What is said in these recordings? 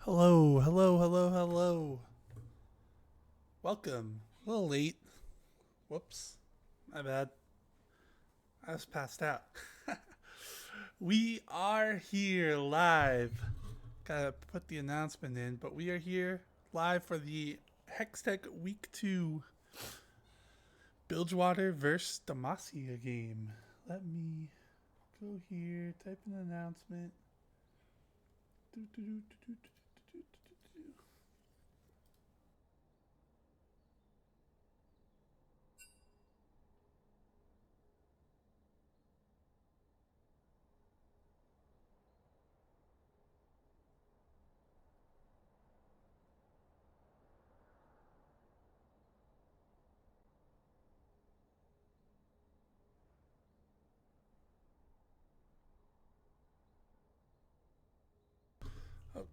Hello, hello, hello, hello. Welcome. A little late. Whoops. My bad. I was passed out. We are here live. Gotta put the announcement in, but we are here live for the Hextech Week 2 Bilgewater vs. Demacia game. Let me go here, type an announcement.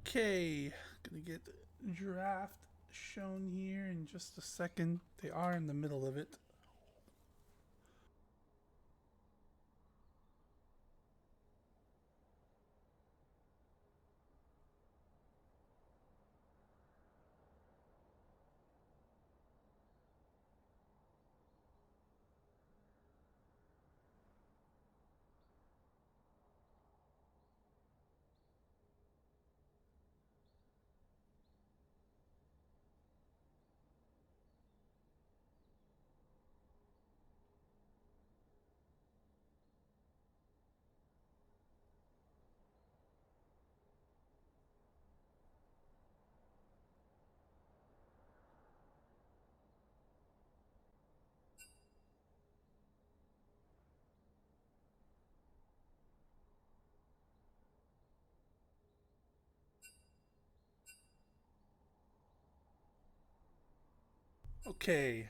Okay, gonna get the draft shown here in just a second. They are in the middle of it. Okay.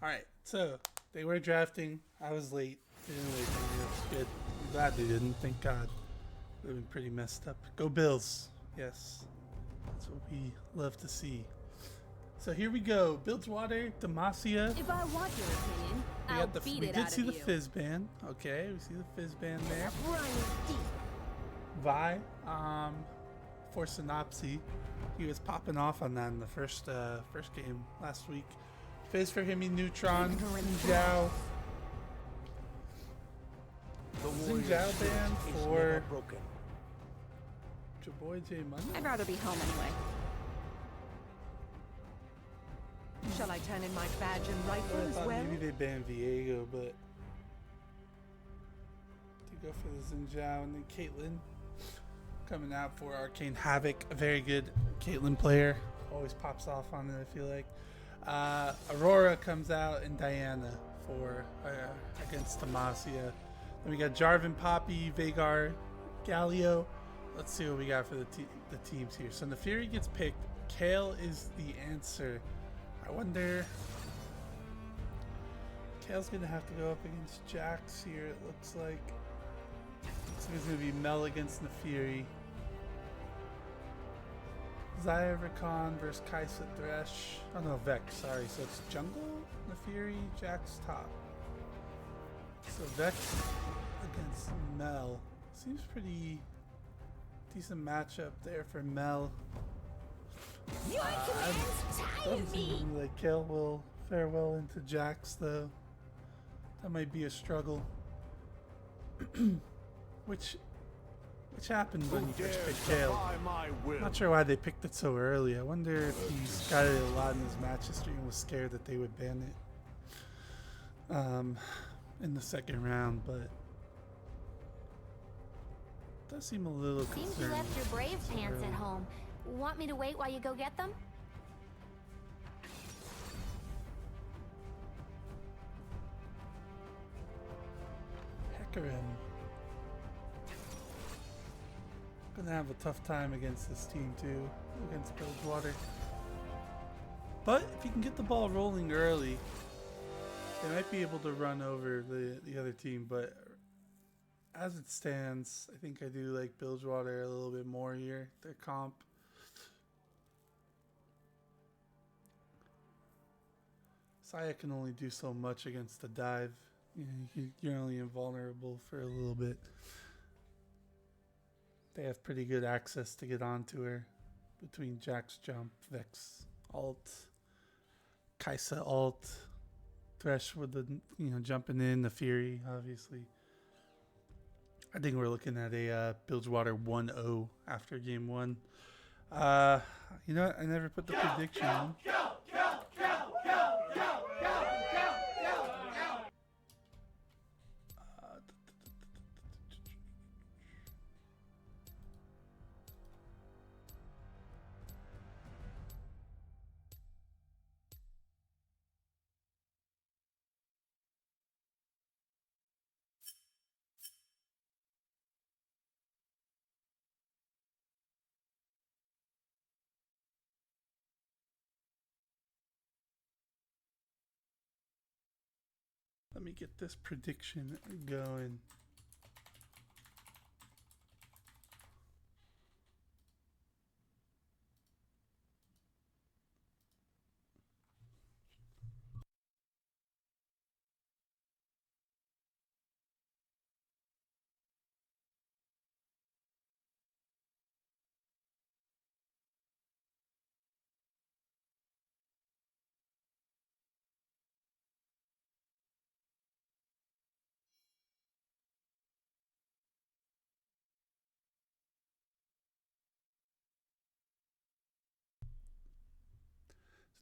Alright, so they were drafting. I was late. They didn't wait for me. That's good. I'm glad they didn't. Thank God. Would have been pretty messed up. Go Bills. Yes. That's what we love to see. So here we go. Bilgewater, Demacia. If I want your opinion, I'll beat We it did out see of the you. fizz band. Okay, we see the fizz band there. Brian deep. Vi, for Synopsy, he was popping off on that in the first game last week. Fizz for him, Neutron, Zhao. Zhao band for your boy J Money. I'd rather be home anyway. Shall I turn in my badge and I rifle as thought well? maybe they banned Viego, but to go for the Zhao and then Caitlyn coming out for Arcane Havoc, a very good Caitlyn player. Always pops off on it, I feel like. Aurora comes out and Diana for against Demacia. Then we got Jarvan, Poppy, Veigar, Galio. Let's see what we got for the teams here. So Nefiri gets picked. Kale is the answer. I wonder. Kale's gonna have to go up against Jax here. It looks like. So it's gonna be Mel against Nefiri. Zaya Rakan versus Kaisa Thresh. Oh no, Vex, sorry. So it's Jungle, Nefiri, Jax top. So Vex against Mel. Seems pretty decent matchup there for Mel. Your commands tire Doesn't me. seem like Kale will fare well into Jax though. That might be a struggle. Which happened when you first picked Kale. Not sure why they picked it so early. I wonder if he's got it a lot in his match history and was scared that they would ban it in the second round, but it does seem a little Seems you concerning. left your brave so pants early. at home. Want me to wait while you go get them? Hecarim. Gonna have a tough time against this team too, against Bilgewater. But if you can get the ball rolling early, they might be able to run over the other team. But as it stands, I think I do like Bilgewater a little bit more here. Their comp. Saya can only do so much against the dive. You're only invulnerable for a little bit. They have pretty good access to get onto her between Jack's jump, Vex alt, Kaisa alt, Thresh with the jumping in, the Fury obviously. I think we're looking at a Bilgewater 1-0 after game one. You know what? I never put the prediction in. Let me get this prediction going.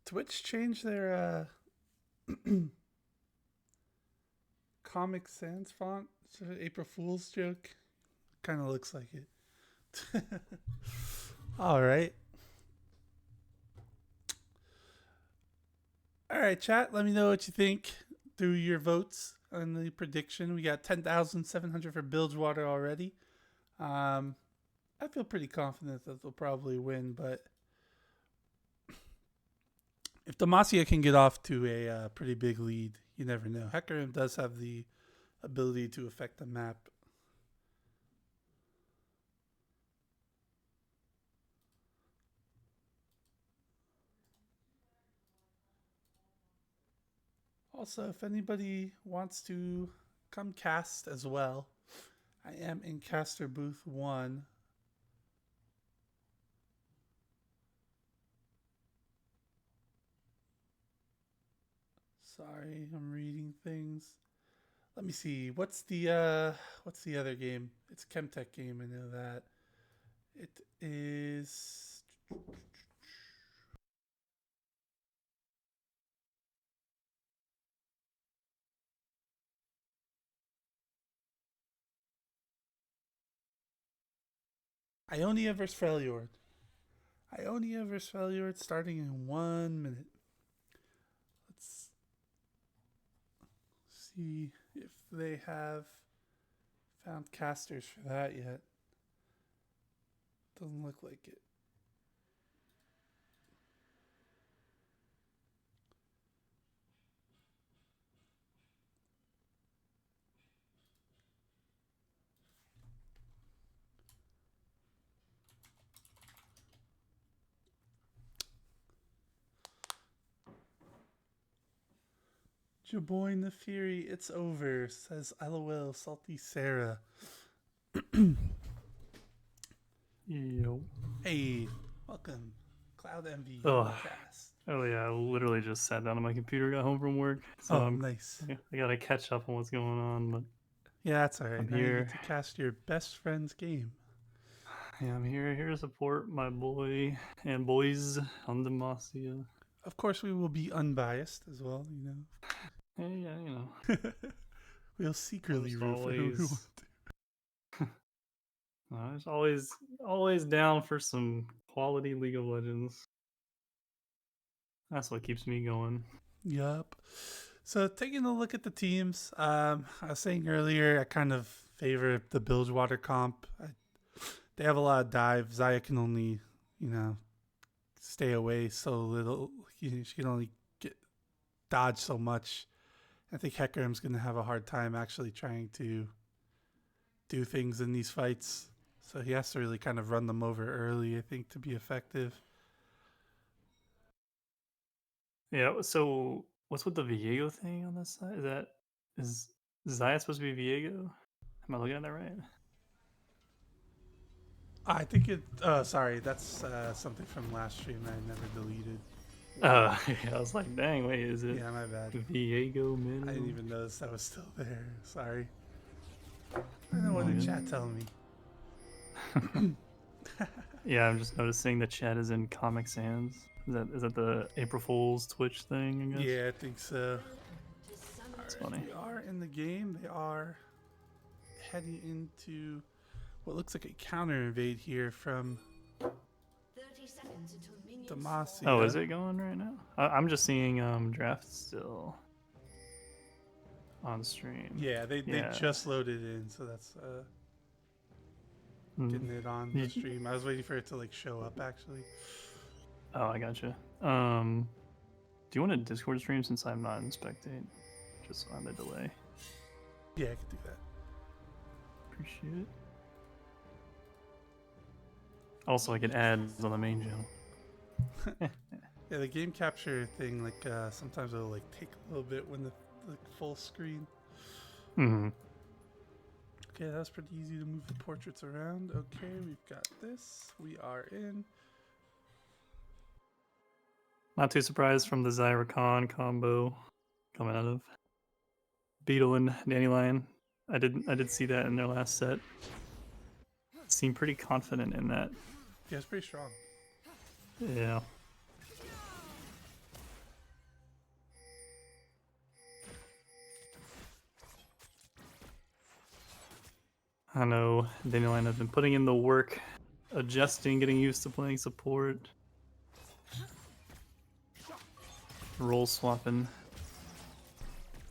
Twitch changed their Comic Sans font. It's an April Fool's joke. Kind of looks like it. All right. All right, chat. Let me know what you think through your votes on the prediction. We got 10,700 for Bilgewater already. I feel pretty confident that they'll probably win, but if Demacia can get off to a pretty big lead, you never know. Hecarim does have the ability to affect the map. Also, if anybody wants to come cast as well, I am in caster booth 1. Sorry, I'm reading things. Let me see. What's the other game? It's Chemtech game, I know that. It is Ionia vs Freljord. Ionia vs Freljord starting in 1 minute. Let's see if they have found casters for that yet. Doesn't look like it. Jaboyne the Fury, it's over, says LOL Salty Sarah. Yo. Hey, welcome. Cloud Envy cast. Oh yeah, I literally just sat down on my computer, got home from work. So nice. I gotta catch up on what's going on, but yeah, that's alright. I'm now here. You get to cast your best friend's game. Yeah, I'm here to support my boy and boys on Demacia. Of course, we will be unbiased as well, you know. Hey, yeah, you know. We'll secretly root for who we want to. I was always down for some quality League of Legends. That's what keeps me going. Yup. So taking a look at the teams, I was saying earlier, I kind of favor the Bilgewater comp. They have a lot of dive. Xayah can only, stay away so little. She can only dodge so much. I think Hecarim's going to have a hard time actually trying to do things in these fights. So he has to really kind of run them over early, I think, to be effective. Yeah, so what's with the Viego thing on this side? Is Xayah supposed to be Viego? Am I looking at that right? I think it. Sorry, that's something from last stream that I never deleted. Yeah, I was like, dang, wait, is it Yeah, my bad. Viego Mino? I didn't even notice that was still there. Sorry. I know what the chat telling me. Yeah, I'm just noticing the chat is in Comic Sans. Is that the April Fool's Twitch thing, I guess? Yeah, I think so. That's Alright, funny. we are in the game. They are heading into what looks like a counter invade here from Demacia. Oh, is it going right now? I'm just seeing draft still on stream. Yeah, they just loaded in, so that's getting it on the stream. I was waiting for it to like show up actually. Oh, I gotcha. Do you want a Discord stream since I'm not in spectate? Just on the delay. Yeah, I can do that. Appreciate it. Also, I get ads on the main channel. Yeah, the game capture thing, like sometimes it'll like take a little bit when the full screen. Mm-hmm. Okay, that's pretty easy to move the portraits around. Okay, we've got this. We are in. Not too surprised from the Zyra Khan combo coming out of Beetle and Dandelion. I did see that in their last set. Seemed pretty confident in that. Yeah, it's pretty strong. Yeah. I know Dandelion has been putting in the work, adjusting, getting used to playing support, role swapping.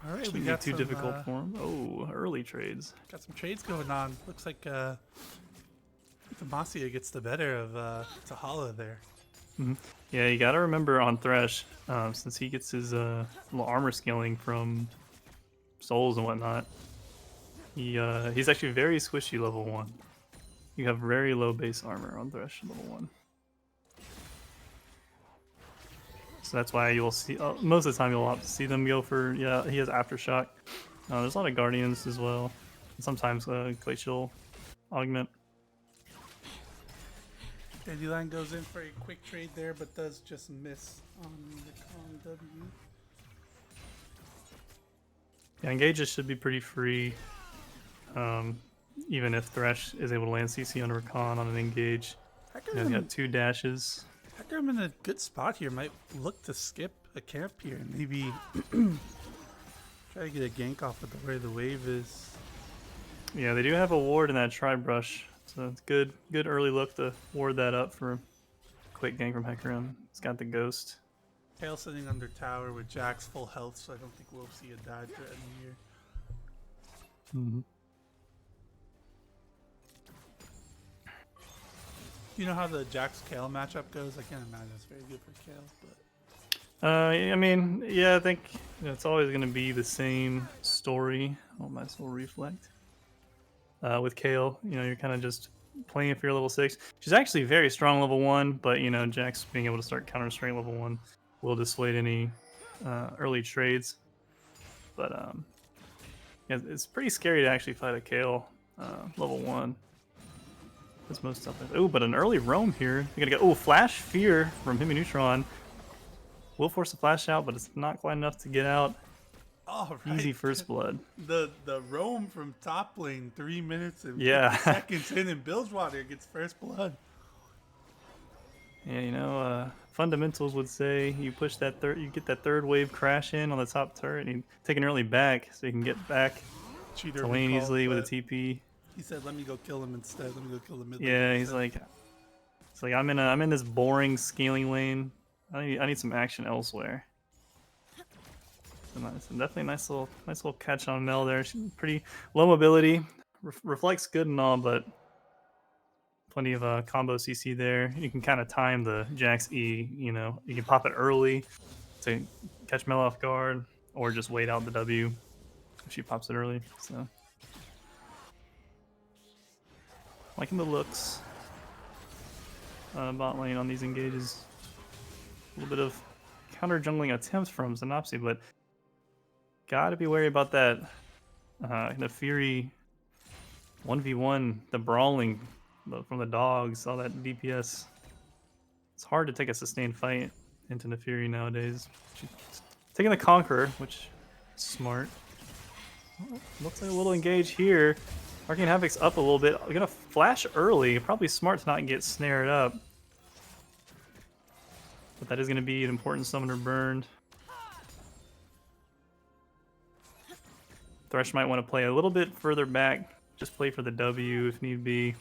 All right, Shouldn't we be got too some, difficult for him. Oh, early trades. Got some trades going on. Looks like Demacia gets the better of Tahala there. Mm-hmm. Yeah, you gotta remember on Thresh, since he gets his little armor scaling from souls and whatnot, he's actually very squishy level 1. You have very low base armor on Thresh level 1. So that's why you'll see, most of the time you'll have to see them go for, yeah, he has Aftershock. There's a lot of Guardians as well. And sometimes Glacial Augment. Dandelion goes in for a quick trade there, but does just miss on the Kong W. Yeah, engages should be pretty free. Even if Thresh is able to land CC under Rakan on an engage. He's got 2 dashes. Hecarim in a good spot here. Might look to skip a camp here and maybe try to get a gank off of the where the wave is. Yeah, they do have a ward in that Tri-Brush, so it's good early look to ward that up for a quick gank from Hecarim. It's got the Ghost. Tail sitting under tower with Jack's full health, so I don't think we'll see a dive threatening here. Mm-hmm. You know how the Jax Kale matchup goes? I can't imagine it's very good for Kale, but I mean, yeah, I think it's always going to be the same story. Oh, my soul reflect. With Kale, you're kind of just playing for your level 6. She's actually very strong level 1, but Jax being able to start counter straight level 1 will dissuade any early trades. But yeah, it's pretty scary to actually fight a Kale level 1. That's most stuff. Oh, but an early roam here. You're gonna go. Oh, Flash Fear from him and Neutron. Will force a flash out, but it's not quite enough to get out. all right. Easy first blood. The roam from top lane 3 minutes and 50 Yeah. seconds in, and Bilgewater gets first blood. Yeah, fundamentals would say you push that you get that third wave crash in on the top turret, and you take an early back so you can get back Cheater to lane recalled, easily with a but TP. He said, "Let me go kill him instead. Let me go kill the mid lane." Yeah, he's instead." like, it's like I'm in this boring scaling lane. I need some action elsewhere. So definitely a nice little catch on Mel there. She's pretty low mobility, reflects good and all, but plenty of combo CC there. You can kind of time the Jax E. You can pop it early to catch Mel off guard, or just wait out the W if she pops it early. So. Liking the looks. Bot lane on these engages. A little bit of counter jungling attempts from Synopsy, but gotta be wary about that. The Fury 1v1, the brawling from the dogs, all that DPS. It's hard to take a sustained fight into Neferi nowadays. She's taking the Conqueror, which is smart. Oh, looks like a little engage here. Arcane Havoc's up a little bit. We're gonna flash early. Probably smart to not get snared up. But that is gonna be an important summoner burned. Thresh might want to play a little bit further back. Just play for the W if need be.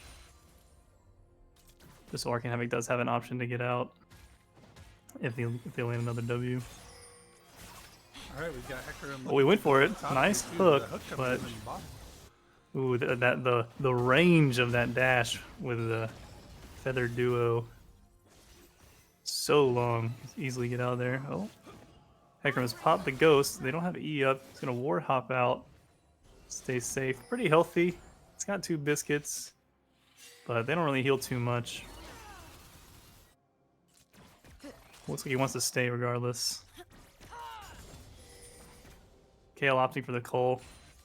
Just so Arcane Havoc does have an option to get out if they land another W. All right, we got Hecarim. Oh, we went for it. Nice hook, but ooh, the range of that dash with the feather duo, so long. Easily get out of there. Oh, Hecarim's popped the ghost. They don't have E up. It's gonna ward hop out. Stay safe. Pretty healthy. It's got 2 biscuits, but they don't really heal too much. Looks like he wants to stay regardless. Kale opting for the Cull.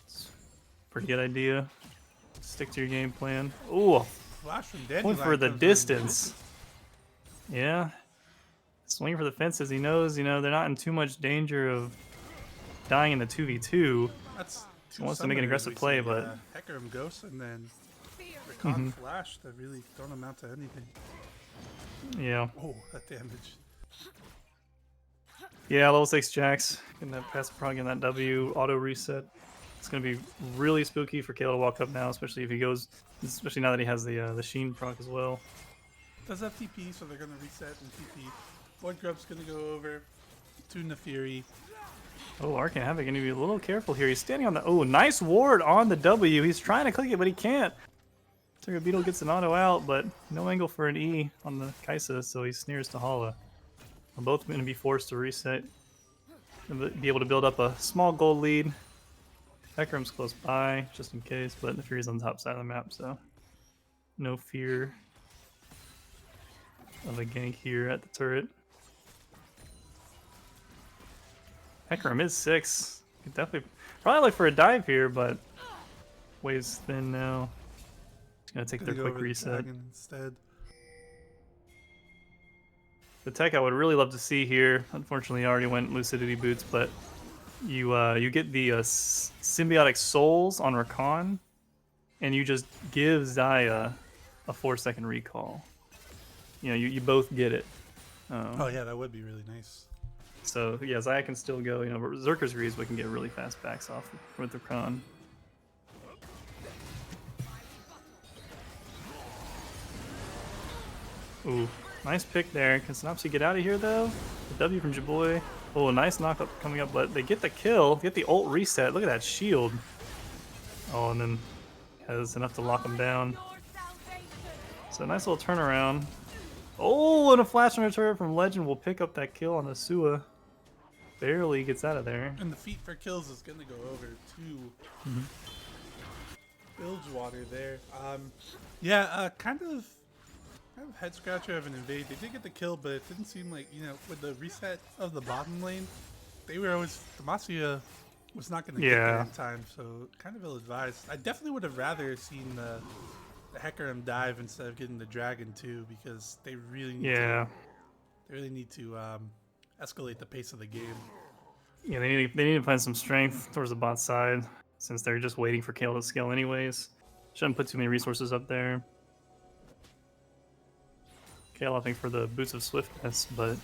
It's a pretty good idea. Stick to your game plan. Ooh, Flash from Dandelion going for the comes in. distance. Yeah. Swinging for the fences. He knows, they're not in too much danger of dying in the 2v2. That's He wants to make an aggressive play, but Hecarim Ghost and then Recon Flash that really don't amount to anything. yeah. Oh, that damage. Yeah, level 6 Jax. Getting that passive prog and that W auto reset. It's gonna be really spooky for Kale to walk up now, especially if he goes, especially now that he has the Sheen proc as well. Does have TP, so they're gonna reset and TP. One Grub's gonna go over to Neferi. Oh, Arcane Havoc gonna be a little careful here. He's standing on the, oh, nice ward on the W. He's trying to click it, but he can't. Turtle Beetle gets an auto out, but no angle for an E on the Kaisa, so he snares to Hala. They're both gonna be forced to reset and be able to build up a small gold lead. Hecarim's close by, just in case, but Neferi's on the top side of the map, so no fear of a gank here at the turret. Hecarim is 6. Could definitely probably look for a dive here, but wave's thin now. It's gonna take their quick reset. Instead. The tech I would really love to see here, unfortunately, I already went Lucidity Boots, but you get the Symbiotic Souls on Rakan, and you just give Zaya a 4-second recall. You both get it. Oh yeah, that would be really nice. So yeah, Zaya can still go. Berserker's Greaves, we can get really fast backs off with Rakan. Ooh, nice pick there. Can Synopsy get out of here though? The W from Jaboy. Oh, nice knockup coming up, but they get the kill. Get the ult reset. Look at that shield. Oh, and then has enough to lock him down. So nice little turnaround. Oh, and a flash on a turret from Legend will pick up that kill on the Sua. Barely gets out of there. And the feat for kills is gonna go over to Bilgewater there. Yeah, kind of head scratcher of an invade. They did get the kill, but it didn't seem like, with the reset of the bottom lane, they were always, Demacia was not gonna get there in time, so kind of ill-advised. I definitely would have rather seen the Hecarim dive instead of getting the dragon too, because they really need to escalate the pace of the game. Yeah, they need to find some strength towards the bot side, since they're just waiting for Kale to scale anyways. Shouldn't put too many resources up there. Kale opting for the Boots of Swiftness, but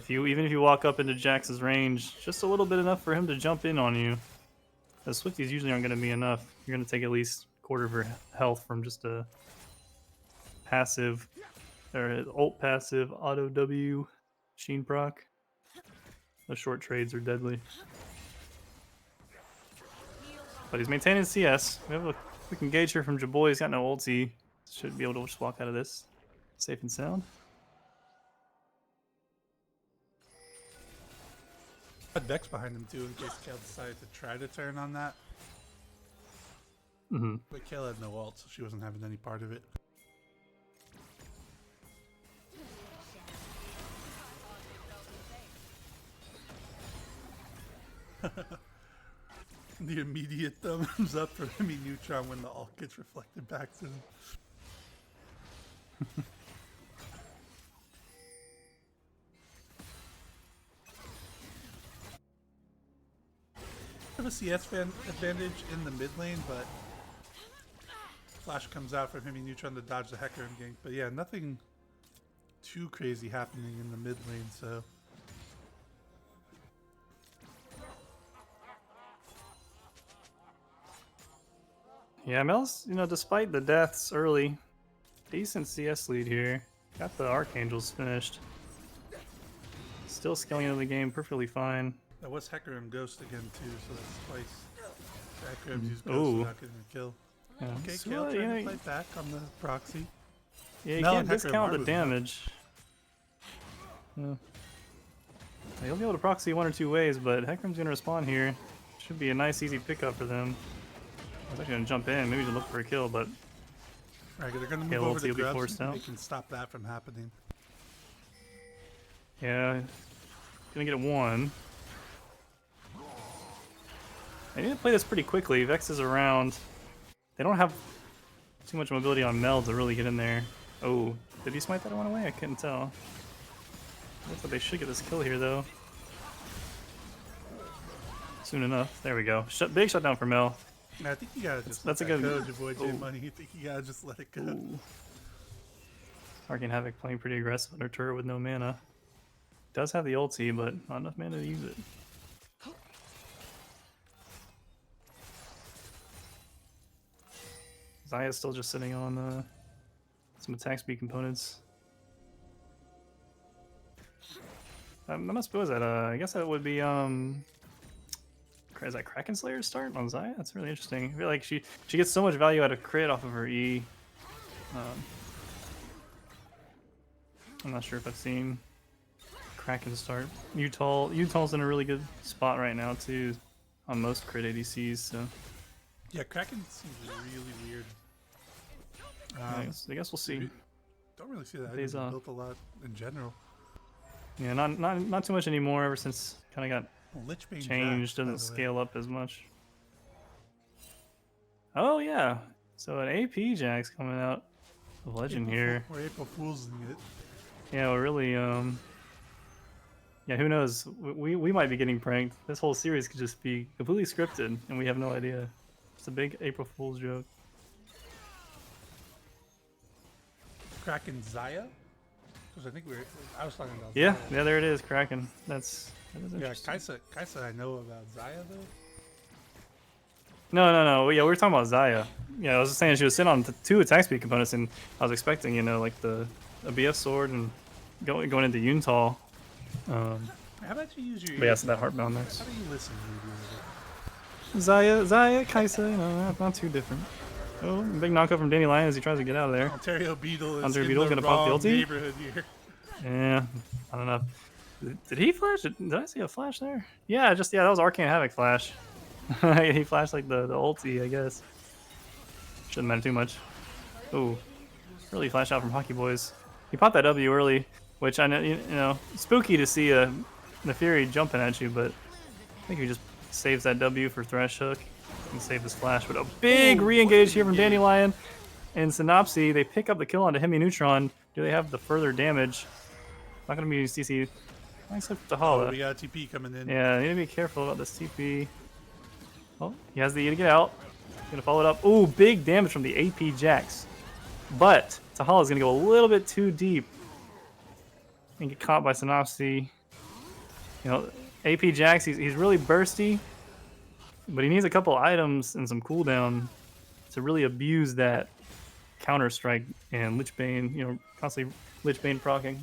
even if you walk up into Jax's range, just a little bit enough for him to jump in on you. The Swifties usually aren't going to be enough. You're going to take at least quarter of your health from just a passive, or ult passive auto W Sheen proc. The short trades are deadly. But he's maintaining CS. We have a quick engage here from Jaboy. He's got no ulti. Should be able to just walk out of this safe and sound. A Dex behind him too, in case Kale decided to try to turn on that. But Kale had no ult, so she wasn't having any part of it. The immediate thumbs up for Hemi Neutron when the ult gets reflected back to him. Have a CS advantage in the mid lane, but flash comes out from him neutron to dodge the Hecarim gank. But yeah, nothing too crazy happening in the mid lane, so. Yeah, Mel's, despite the deaths early, decent CS lead here. Got the Archangels finished. Still scaling into the game perfectly fine. That was Hecarim Ghost again too, so that's twice. Hecarim's used Ooh. Ghost without getting a kill. Yeah. Okay, So, Kale trying to fight back on the proxy. Yeah, you Mel can't and Hecarim discount are the moving up. damage. Yeah. You'll be able to proxy one or two ways, but Hecarim's gonna respond here. Should be a nice, easy pickup for them. I was actually gonna jump in, maybe to look for a kill, but Right, they're gonna move Kale over ulti to will be Grubs. forced out. They can stop that from happening. yeah, gonna get a one. I need to play this pretty quickly. Vex is around. They don't have too much mobility on Mel to really get in there. Oh, did he smite that one away? I couldn't tell. Looks like they should get this kill here, though. Soon enough. There we go. Big shutdown for Mel. I think you gotta just That's let a that good- go to avoid J Money. I think you gotta just let it go. Ooh. Arcane Havoc playing pretty aggressive under turret with no mana. Does have the ulti, but not enough mana to use it. Zaya's still just sitting on some attack speed components. That must be, what was that? I guess that would be, is that Kraken Slayer's start on Zaya? That's really interesting. I feel like she gets so much value out of crit off of her E. I'm not sure if I've seen Kraken start. Utah's in a really good spot right now too, on most crit ADCs. So Yeah, Kraken seems really weird. I guess we'll see. Don't really see that Days item off. built a lot in general. Yeah, not too much anymore. Ever since kind of got Lich Bane changed, Jax, by doesn't the way. scale up as much. Oh yeah, so an AP Jax coming out of Legend here. We're April Fool's in it. Yeah, we're really yeah, who knows? We might be getting pranked. This whole series could just be completely scripted, and we have no idea. It's a big April Fool's joke. Kraken Zaya? Because I think I was talking about Yeah, Zaya. yeah, there it is, Kraken. That is Yeah, interesting. Kaisa I know about Zaya though. No. Yeah, we were talking about Zaya. Yeah, I was just saying she was sitting on two attack speed components, and I was expecting, like a BF sword and going into Yuntal. How about you use your But yeah, ears? so that Heartbound next. How do you listen to Zaya, Kaisa, not too different. Oh, big knockup from Danny Lion as he tries to get out of there. Ontario Beetle is Ontario in Beetle the gonna pop the wrong ulti? neighborhood here. Yeah, I don't know. Did he flash? Did I see a flash there? Yeah, that was Arcane Havoc flash. He flashed like the ulti, I guess. Shouldn't matter too much. Ooh, really flash out from Hockey Boys. He popped that W early, which I know, spooky to see the Fury jumping at you, but I think he just saves that W for Thresh Hook and save his flash. But a big re-engage here from Dandelion and Synopsy. They pick up the kill onto Hemi Neutron. Do they have the further damage? Not gonna be CC. Nice hook with the Hollow. We got a TP coming in. Yeah, need to be careful about this TP. Oh, he has the E to get out. Gonna follow it up. Ooh, big damage from the AP Jax. But Tahala's gonna go a little bit too deep and get caught by Synopsy. AP Jax, he's really bursty, but he needs a couple items and some cooldown to really abuse that counter strike and Lich Bane, constantly Lich Bane proccing.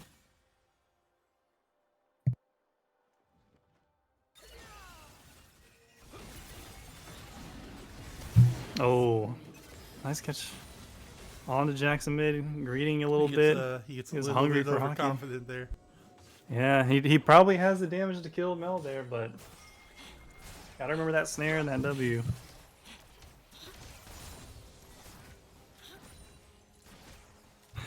Oh, nice catch on to Jackson mid, greeting a little bit. He gets He a was little hungry bit for hockey. overconfident there. Yeah, he probably has the damage to kill Mel there, but gotta remember that snare and that W.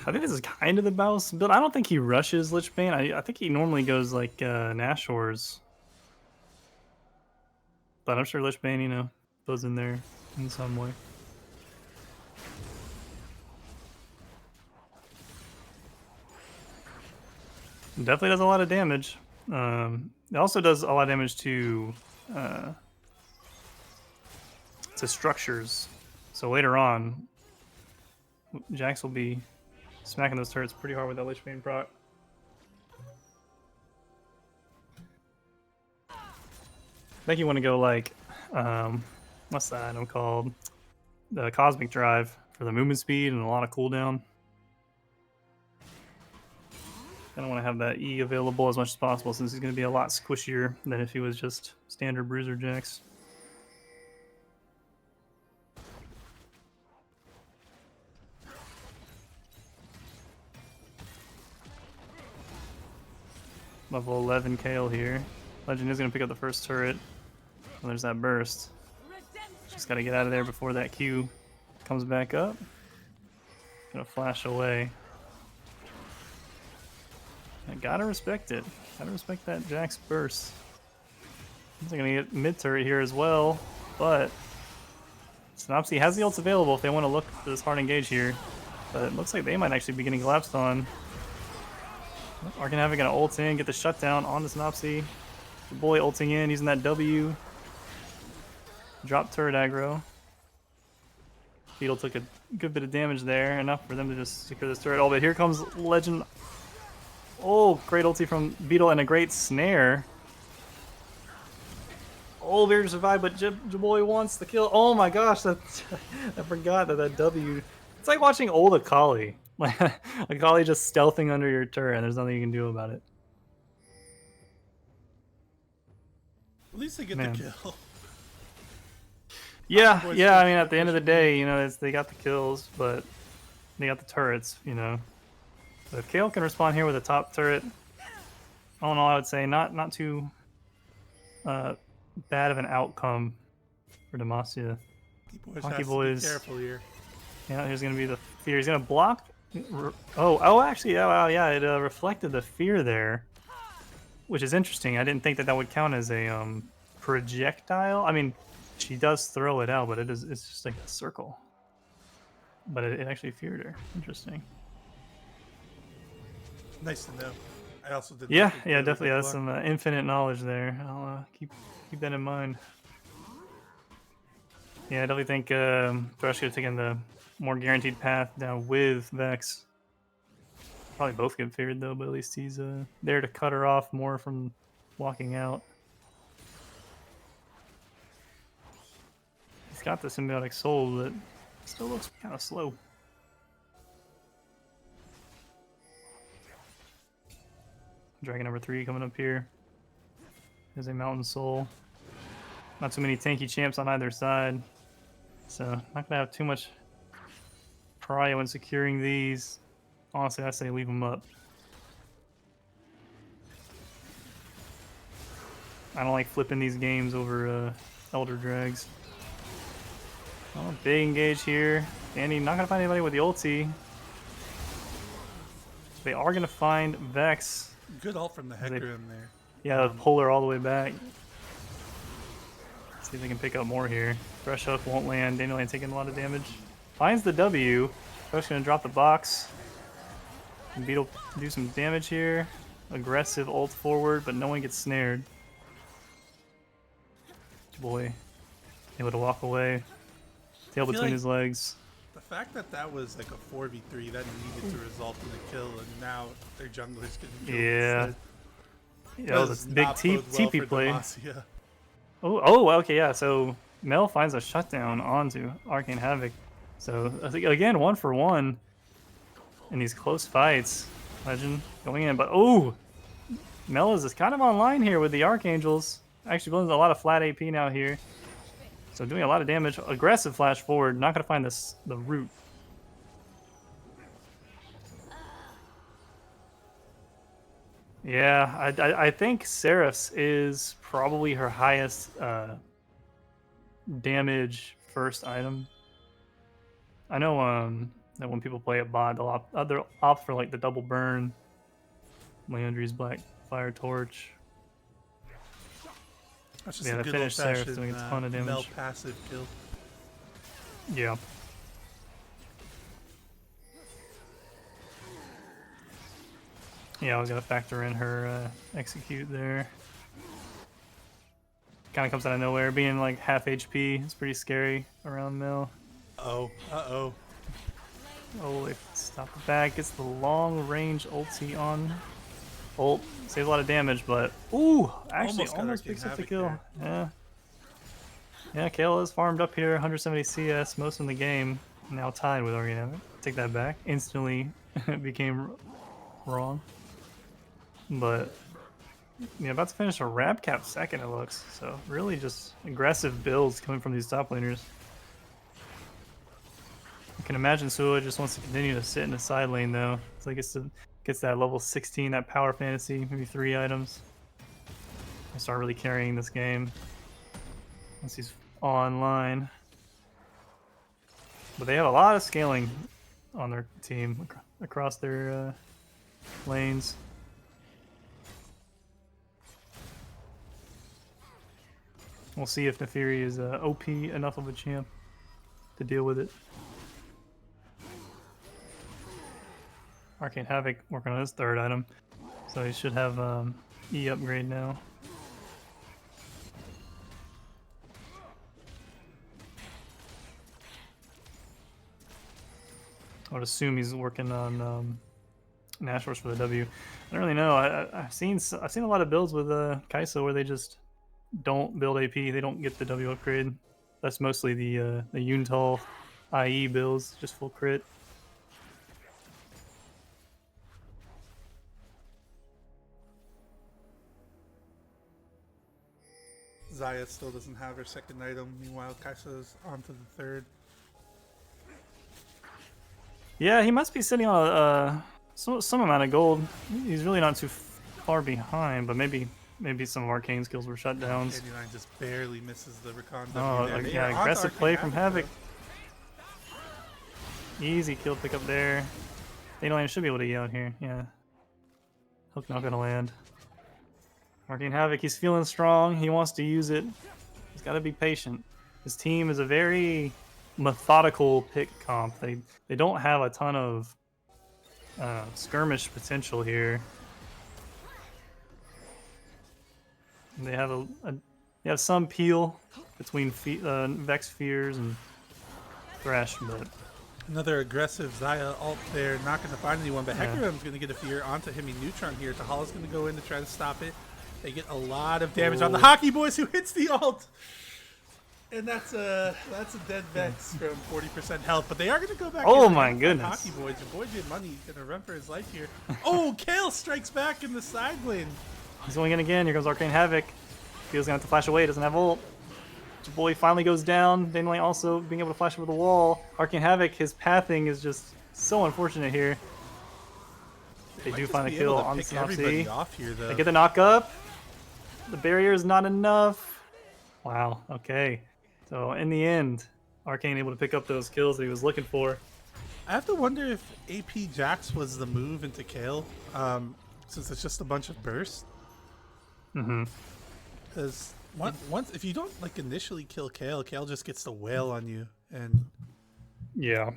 I think this is kind of the Baus build. I don't think he rushes Lich Bane. I think he normally goes like Nashor's. But I'm sure Lich Bane, goes in there in some way. Definitely does a lot of damage. It also does a lot of damage to structures. So later on, Jax will be smacking those turrets pretty hard with that Lich Bane proc. I think you want to go like, what's that item called? The Cosmic Drive for the movement speed and a lot of cooldown. I don't want to have that E available as much as possible since he's going to be a lot squishier than if he was just standard Bruiser Jax. Level 11 Kale here. Legend is going to pick up the first turret. Well, there's that burst. Just got to get out of there before that Q comes back up. Gonna flash away. I gotta respect it. Gotta respect that Jax burst. He's gonna get mid turret here as well, but Synopsy has the ults available if they want to look for this hard engage here. But it looks like they might actually be getting collapsed on. Arcane Havoc gonna ult in, get the shutdown on the Synopsy. The boy ulting in, using that W. Drop turret aggro. Beetle took a good bit of damage there, enough for them to just secure this turret. Oh, but here comes Legend. Oh, great ulti from Beetle and a great snare. Oh, Beard survived, but Jaboy wants the kill. Oh my gosh, I forgot that W. It's like watching old Akali. Like Akali just stealthing under your turret, and there's nothing you can do about it. At least they get the kill. Yeah. I mean, at the end of the day, you know, they got the kills, but they got the turrets, you know. But if Kale can respond here with a top turret, all in all, I would say not too bad of an outcome for Demacia. Hockey Boys. Be careful here. Yeah, here's gonna be the fear. He's gonna block. Oh, actually, yeah, it reflected the fear there, which is interesting. I didn't think that would count as a projectile. I mean, she does throw it out, but it's just like a circle. But it actually feared her. Interesting. Nice to know. I also did. Yeah, definitely. That's some infinite knowledge there. I'll keep that in mind. Yeah, I definitely think Thresh could have taken the more guaranteed path down with Vex. Probably both get feared though, but at least he's there to cut her off more from walking out. He's got the symbiotic soul, but still looks kind of slow. Dragon number 3 coming up here. There's a Mountain Soul. Not too many tanky champs on either side. So, not going to have too much prio when securing these. Honestly, I say leave them up. I don't like flipping these games over Elder Drags. Oh, big engage here. Danny not going to find anybody with the ulti. They are going to find Vex. Good ult from the Hecarim there. Yeah, pull her all the way back. See if they can pick up more here. Thresh Hook won't land. Dandelion taking a lot of damage. Finds the W. Thresh gonna drop the box. And Beetle do some damage here. Aggressive ult forward, but no one gets snared. Boy, able to walk away. Tail between his legs. The fact that was like a 4v3 that needed to result in a kill, and now their jungler's getting killed. Yeah. Yeah, that was a big TP play. Demacia. Oh, okay, yeah. So Mel finds a shutdown onto Arcane Havoc. So I think again 1 for 1 in these close fights. Legend going in, but Mel is kind of online here with the Archangels. Actually, building a lot of flat AP now here. So doing a lot of damage. Aggressive flash forward. Not gonna find the root. Yeah, I think Seraph's is probably her highest damage first item. I know that when people play at bot, they'll opt for like the double burn, Leandry's Black Fire Torch. That's just yeah, a the good finished Seraph doing a ton of damage. Mel passive kill. Yeah. Yeah, I was gonna factor in her execute there. Kind of comes out of nowhere, being like half HP. It's pretty scary around Mel. Oh, uh-oh. Oh, they stop it back. Gets the long range ulti on. Ult saves a lot of damage, but ooh, actually Almost almost got picks up the Havoc kill. there. Yeah. Yeah, Kale is farmed up here, 170 CS most in the game. Now tied with Arcane Havoc. Take that back. Instantly became wrong. But yeah, about to finish a Rab Cap second, it looks. So really just aggressive builds coming from these top laners. I can imagine Sua just wants to continue to sit in the side lane though. So he gets that level 16, that power fantasy, maybe 3 items. He'll start really carrying this game once he's online. But they have a lot of scaling on their team across their lanes. We'll see if Nefiri is OP enough of a champ to deal with it. Arcane Havoc working on his 3rd item, so he should have E upgrade now. I would assume he's working on Nashor's for the W. I don't really know. I've seen a lot of builds with Kai'Sa where they just don't build AP. They don't get the W upgrade. That's mostly the Yuntal IE builds, just full crit. Xayah still doesn't have her 2nd item. Meanwhile, Kai'Sa's on to the 3rd. Yeah, he must be sitting on some amount of gold. He's really not too far behind, but maybe some of Arcane skills were shut down. 89 just barely misses the Rakan Oh, W there. yeah, aggressive play from Havoc. Easy kill pick up there. Dandelion should be able to get out here. Yeah. Hook not gonna land. Arcane Havoc, he's feeling strong. He wants to use it. He's got to be patient. His team is a very methodical pick comp. They don't have a ton of skirmish potential here. They have they have some peel between Vex Fears and Thresh, but Another aggressive Xayah ult there, not going to find anyone, but Hecarim's going to get a fear onto him in Neutron here. Tahala's going to go in to try to stop it. They get a lot of damage on the Hockey Boys who hits the ult. And that's a dead Vex from 40% health, but they are going to go back. Oh my goodness. Hockey Boys, your boy J Money going to run for his life here. Oh, Kale strikes back in the side lane. He's going in again. Here comes Arcane Havoc. Feels gonna have to flash away. Doesn't have ult. Your boy finally goes down. Dandelion also being able to flash over the wall. Arcane Havoc, his pathing is just so unfortunate here. They do find a kill on Synopsy. They get the knock up. The barrier is not enough. Wow. Okay. So in the end, Arcane able to pick up those kills that he was looking for. I have to wonder if AP Jax was the move into Kale, since it's just a bunch of bursts. Mm-hmm. Because once if you don't like initially kill Kale, Kale just gets to wail on you, and yeah,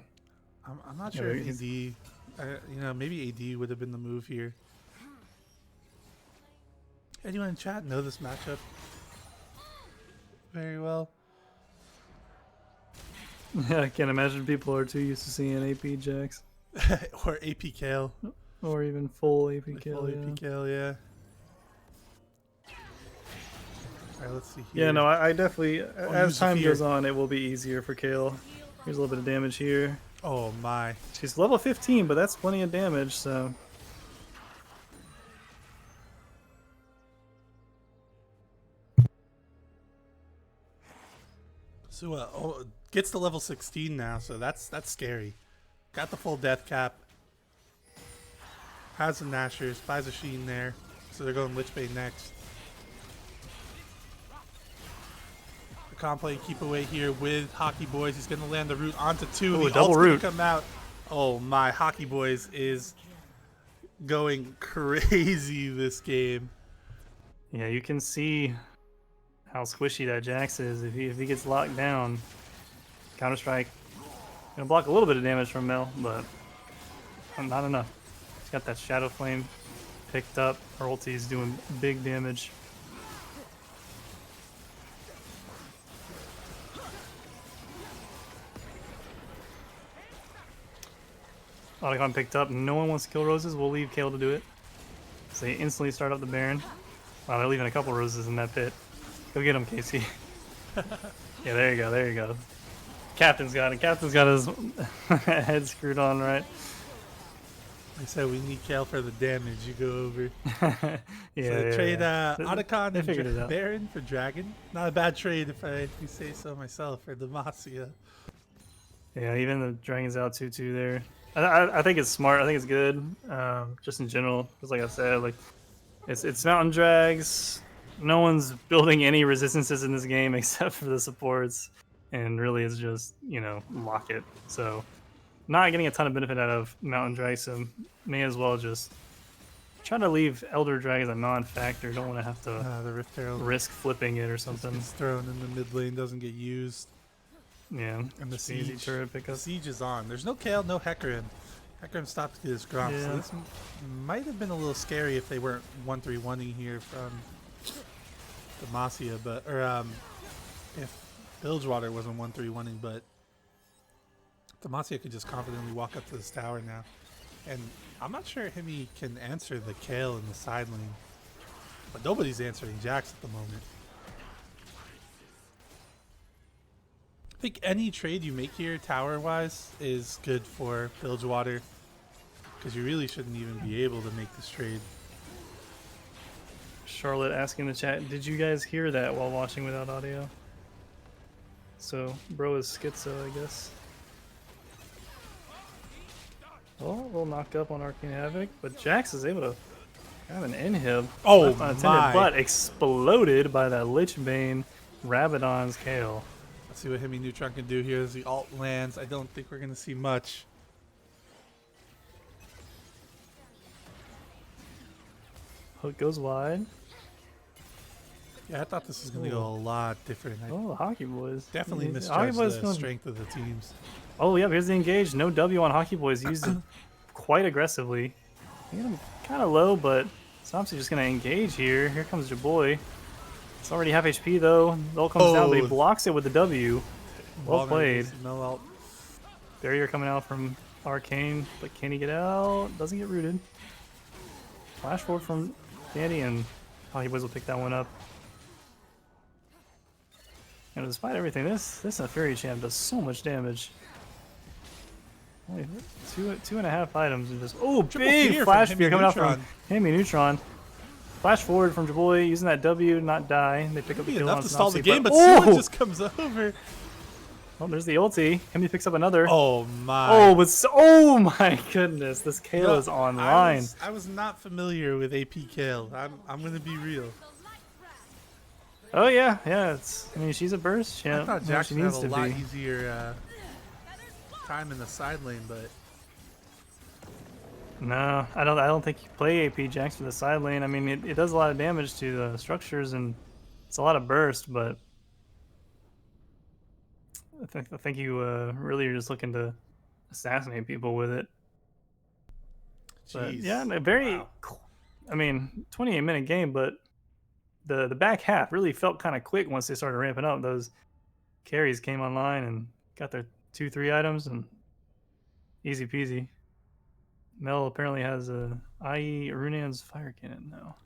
I'm not sure if AD, maybe AD would have been the move here. Anyone in chat know this matchup very well? Yeah, I can't imagine people are too used to seeing AP Jax. Or AP Kale. Or even full AP Like Kale. full Yeah. AP Kale, yeah. Alright, let's see here. Yeah, no, I definitely, as time Zephyr. goes on, it will be easier for Kale. Here's a little bit of damage here. Oh my. She's level 15, but that's plenty of damage, so. Sua gets to level 16 now, so that's scary. Got the full death cap. Has the Nashers, buys a Sheen there. So they're going Lichbane next. The Complay keep away here with Hockey Boys. He's going to land the root onto 2. Ooh, The double ult's gonna root. come out. Oh my, Hockey Boys is going crazy this game. Yeah, you can see how squishy that Jax is. If he gets locked down, Counter-Strike gonna block a little bit of damage from Mel, but not enough. He's got that Shadow Flame picked up. Her ulti is doing big damage. Otacon picked up. No one wants to kill roses. We'll leave Kale to do it. So they instantly start up the Baron. Wow, they're leaving a couple roses in that pit. Go get him, Casey. Yeah, there you go. There you go. Captain's got it. Captain's got his head screwed on right. I said we need Kale for the damage. You go over. Yeah, So yeah, trade yeah. Otacon They figured it and out. Baron for Dragon. Not a bad trade if I say so myself for Demacia. Yeah, even the Dragon's out 2-2 there. I think it's smart. I think it's good. Just in general, because like I said, like it's mountain drags. No one's building any resistances in this game except for the supports, and really it's just lock it. So not getting a ton of benefit out of mountain drags, so may as well just try to leave Elder Drag as a non-factor. Don't want to have to The Rift Herald risk flipping it or just something. gets thrown in the mid lane, doesn't get used. Yeah, And the just easy siege, turret pickup. the siege is on. There's no Kale, no Hecarim. Hecarim stopped to get his Gromp, Yeah. so this might have been a little scary if they weren't 1-3-1ing here from Demacia, but if Bilgewater wasn't 1-3-1ing, but Demacia could just confidently walk up to this tower now. And I'm not sure Himi can answer the Kale in the side lane, but nobody's answering Jax at the moment. I think any trade you make here, tower-wise, is good for Bilgewater, because you really shouldn't even be able to make this trade. Charlotte asking in the chat, did you guys hear that while watching without audio? So, bro is schizo, I guess. Oh, a little knock up on Arcane Havoc, but Jax is able to have an inhib. Oh left unattended, my. But exploded by that Lichbane Rabadon's Kale. Let's see what Himi Neutron can do here as the ult lands. I don't think we're going to see much. Hook goes wide. Yeah, I thought this was going to go a lot different. I Oh, the Hockey Boys. definitely Hockey misjudged Boys the feeling- strength of the teams. Oh, yeah, here's the engage. No W on Hockey Boys. Used it quite aggressively. Get him kind of low, but Stomps just going to engage here. Here comes your boy. It's already half HP, though. The ult comes down, but he Oh. blocks it with the W. Well played. No ult. Barrier coming out from Arcane, but can he get out? Doesn't get rooted. Flash forward from Dandy, and Hockey Boys will pick that one up. And despite everything, this Fury champ does so much damage. Only two and a half items and just Triple big fear flash from fear Hemi coming out from Neutron. Hemi Neutron. Flash forward from Jaboy using that W, not die. They pick up the Be kill enough on to stall the Synopsy, game, but oh! Sula just comes over. Oh, there's the ulti. Hemi picks up another. Oh my. Oh, but oh my goodness, this Kale Yeah, is online. I was not familiar with AP Kale. I'm going to be real. Oh yeah, I mean, she's a burst champ. I thought when Jackson she had needs a to lot be. easier time in the side lane, but No, I don't think you play AP Jax for the side lane. I mean, it does a lot of damage to the structures and it's a lot of burst, but I think you really are just looking to assassinate people with it. But jeez. yeah, a very, Wow. I mean, 28-minute game, but the back half really felt kind of quick once they started ramping up. Those carries came online and got their 2-3 items and easy peasy. Mel apparently has IE Runan's fire cannon now.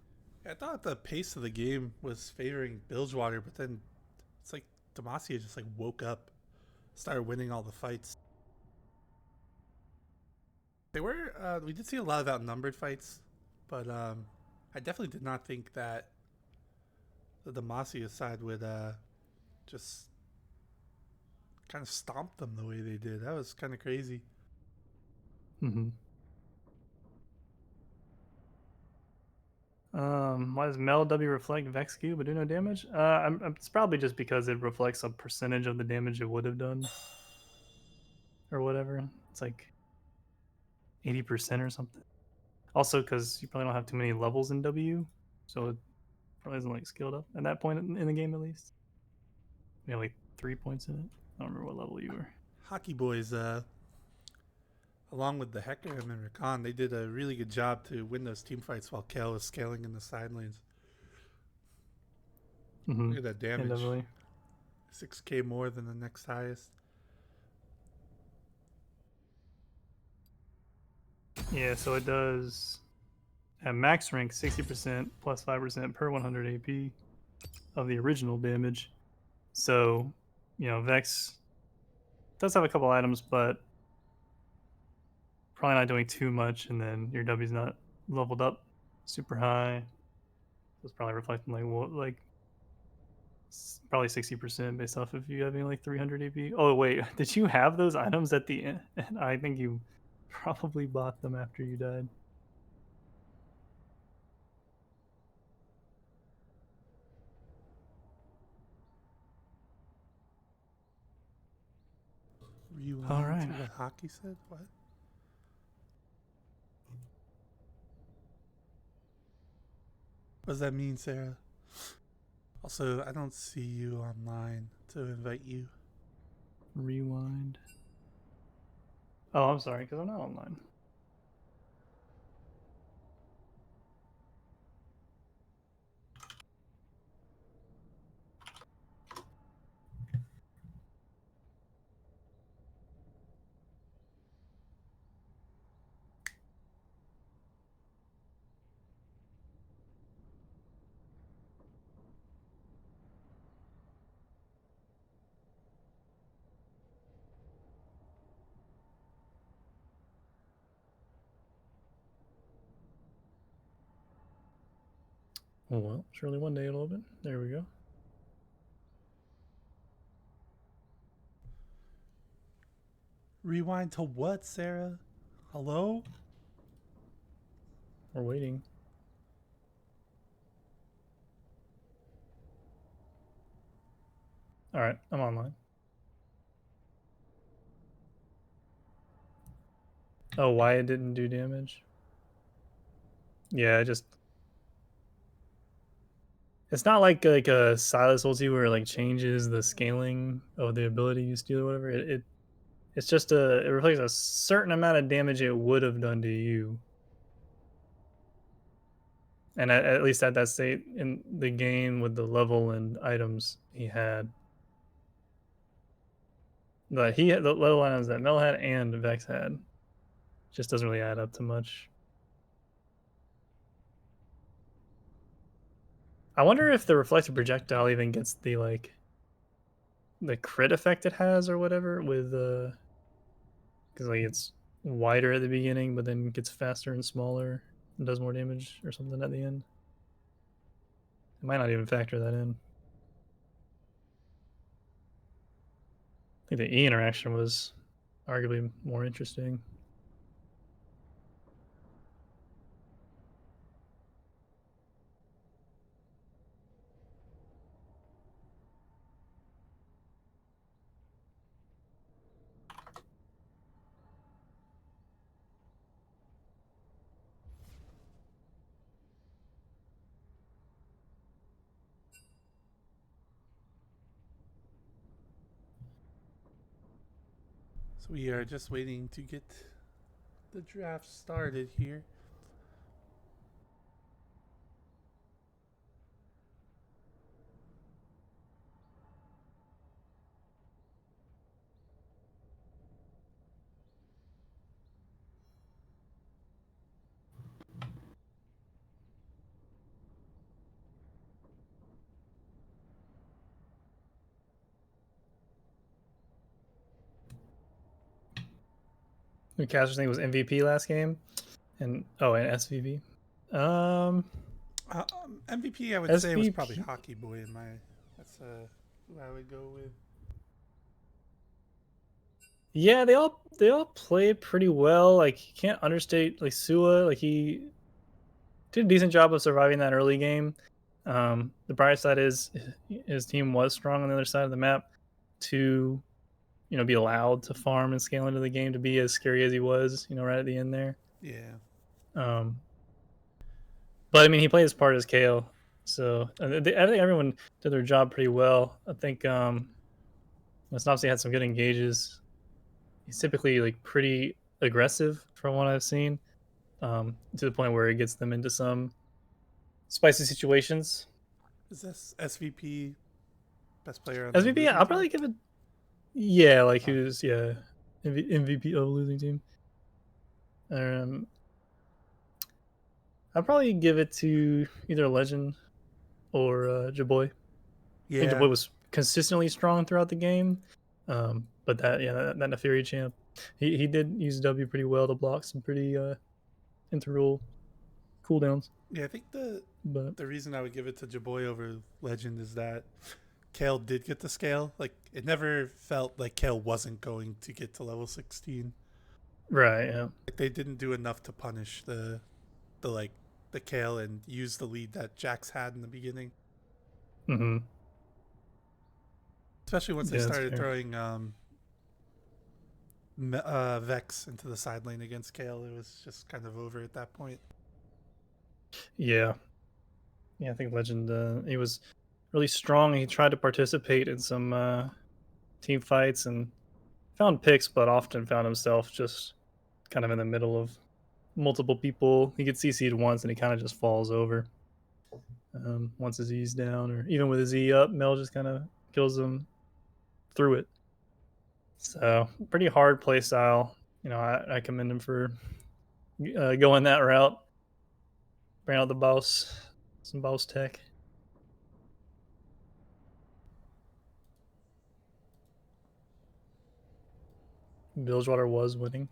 I thought the pace of the game was favoring Bilgewater, but then it's like Demacia just like woke up, started winning all the fights. They were we did see a lot of outnumbered fights, but I definitely did not think that the Demacia side would just kind of stomp them the way they did. That was kind of crazy. Mm-hmm. Why does Mel W reflect Vex Q but do no damage? It's probably just because it reflects a percentage of the damage it would have done, or whatever. It's like 80% or something. Also, because you probably don't have too many levels in W, so it probably isn't like skilled up at that point in the game at least. You have like 3 points in it. I don't remember what level you were. Hockey Boys, a along with the Hecarim and Rakan, they did a really good job to win those team fights while Kale was scaling in the side lanes. Mm-hmm. Look at that damage. Yeah, definitely. 6k more than the next highest. Yeah, so it does at max rank 60% plus 5% per 100 AP of the original damage. So, you know, Vex does have a couple items, but probably not doing too much, and then your W's not leveled up super high. So it's probably reflecting like what, like probably 60% based off of you having like 300 AP. Oh wait, did you have those items at the end? I think you probably bought them after you died. Rewind All right. to what Hockey said? What? What does that mean, Sarah? Also, I don't see you online to invite you. Rewind. Oh, I'm sorry, because I'm not online. Oh well, surely one day it'll open. There we go. Rewind to what, Sarah? Hello? We're waiting. All right, I'm online. Oh, why it didn't do damage? Yeah, it's not like a Silas ulti where it like changes the scaling of the ability you steal or whatever. It's just it reflects a certain amount of damage it would have done to you. And at least at that state in the game with the level and items he had. The level items that Mel had and Vex had just doesn't really add up to much. I wonder if the reflected projectile even gets the crit effect it has or whatever with because like it's wider at the beginning but then gets faster and smaller and does more damage or something at the end. It might not even factor that in. I think the E interaction was arguably more interesting. So we are just waiting to get the draft started here. The caster's name was MVP last game, and SVP. MVP, I would say, was probably SVP. Hockey Boy in my. That's who I would go with. Yeah, they all played pretty well. Like you can't understate like Sua. Like he did a decent job of surviving that early game. The bright side is his team was strong on the other side of the map to, be allowed to farm and scale into the game to be as scary as he was, right at the end there. Yeah. But I mean, he played his part as Kale, so I think everyone did their job pretty well. I think Snopsy had some good engages. He's typically like pretty aggressive from what I've seen, to the point where it gets them into some spicy situations. Is this SVP best player on the SVP, losing I'll team? probably give it. Yeah, like Oh. who's MVP of a losing team. Um, I'll probably give it to either Legend or Jaboy. I think Yeah. Jaboy was consistently strong throughout the game, but that Neferi champ, he did use W pretty well to block some pretty interrule cooldowns. Yeah, I think But the reason I would give it to Jaboy over Legend is that Kale did get the scale. Like, it never felt like Kale wasn't going to get to level 16. right, yeah, Like, they didn't do enough to punish the Kale and use the lead that Jax had in the beginning. mm-hmm. Especially once they Yeah, that's started fair. throwing Vex into the side lane against Kale. It was just kind of over at that point. Yeah, I think Legend, he was really strong. He tried to participate in some team fights and found picks, but often found himself just kind of in the middle of multiple people. He gets CC'd once and he kind of just falls over. Once his E's down, or even with his E up, Mel just kind of kills him through it. So pretty hard play style. I commend him for going that route. Bring out the boss, some boss tech. Bilgewater was winning.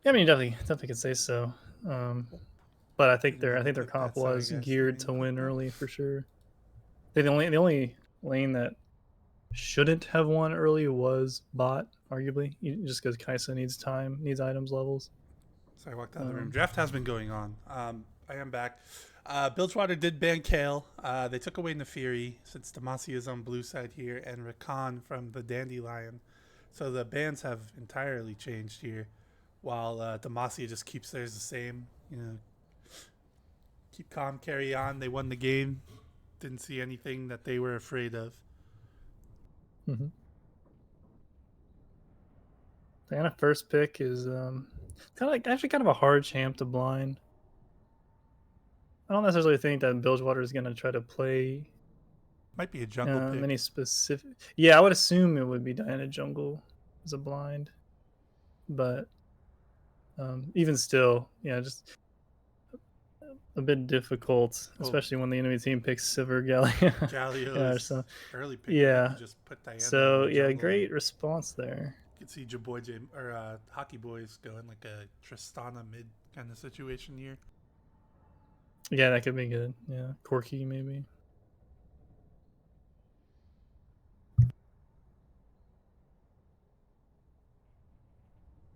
Yeah, I mean, definitely could say so. But I think Didn't even their put comp that was Sargasso geared thing to up win there. early for sure. The only lane that shouldn't have won early was bot, arguably, just because Kaisa needs time, needs items levels. So I walked out of the room. Draft has been going on. I am back. Bilgewater did ban Kale. They took away Neferi since Demacia is on blue side here, and Rakan from the Dandelion. So the bans have entirely changed here, while Demacia just keeps theirs the same. Keep calm, carry on. They won the game. Didn't see anything that they were afraid of. Mm-hmm. Diana first pick is kind of a hard champ to blind. I don't necessarily think that Bilgewater is going to try to play Might be a jungle pick. many specific. Yeah, I would assume it would be Diana jungle as a blind, but even still, just a bit difficult, especially when the enemy team picks Sivir Gallia. Galio So early pick. yeah, You can just put Diana so in the jungle. great response there. You can see Jaboy or Hockey Boys going like a Tristana mid kind of situation here. Yeah, that could be good. Yeah, Corky maybe.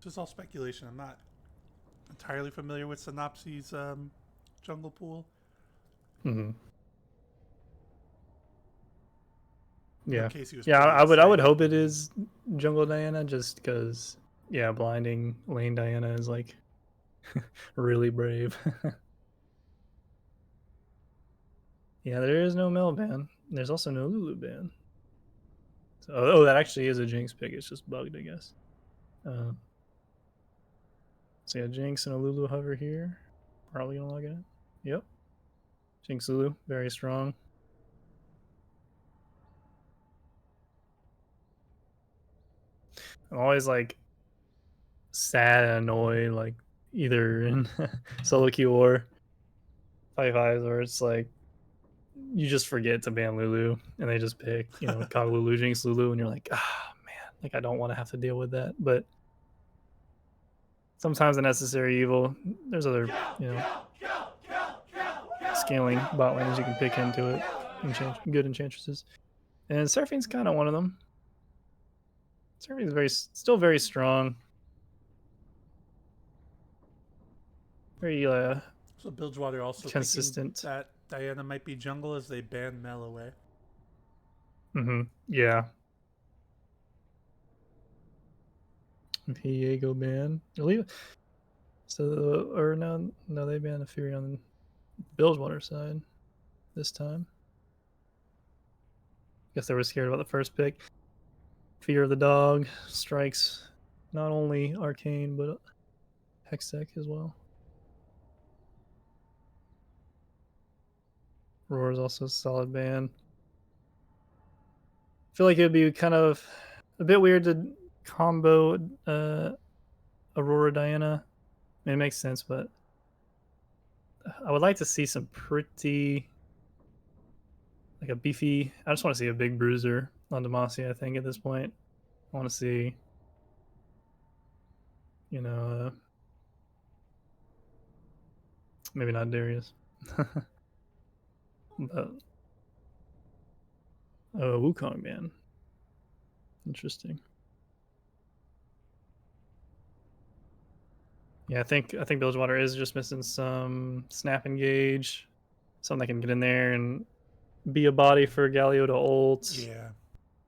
Just all speculation. I'm not entirely familiar with Synopsy's jungle pool. Mm-hmm. Yeah. I would hope it is jungle Diana, just because blinding lane Diana is like really brave. Yeah, there is no Mel ban. There's also no Lulu ban. So, that actually is a Jinx pick. It's just bugged, I guess. So yeah, Jinx and a Lulu hover here. Probably gonna log in. Yep. Jinx Lulu, very strong. I'm always like sad and annoyed, like either in solo queue or 5-5s, where it's like you just forget to ban Lulu and they just pick, Kog Lulu, Jinx Lulu, and you're like, man, like I don't want to have to deal with that. But sometimes a necessary evil. There's other, scaling bot lanes you can pick into it. Good enchantresses. And Seraphine kind of one of them. Seraphine's still very strong. Very So Bilgewater also consistent. That Diana might be jungle as they ban Mel away. Mm-hmm. Yeah. Viego ban. So, or no, they banned the Fury on the Bilgewater side this time. Guess they were scared about the first pick. Fear of the dog strikes not only Arcane, but Hextech as well. Roar is also a solid ban. I feel like it would be kind of a bit weird to combo Aurora Diana. I mean, it makes sense, but I would like to see some pretty, like a beefy. I just want to see a big bruiser on Demacia. I think at this point, I want to see, you know, maybe not Darius, but Wukong ban. Interesting. Yeah, I think Bilgewater is just missing some snap engage, something that can get in there and be a body for Galio to ult. Yeah.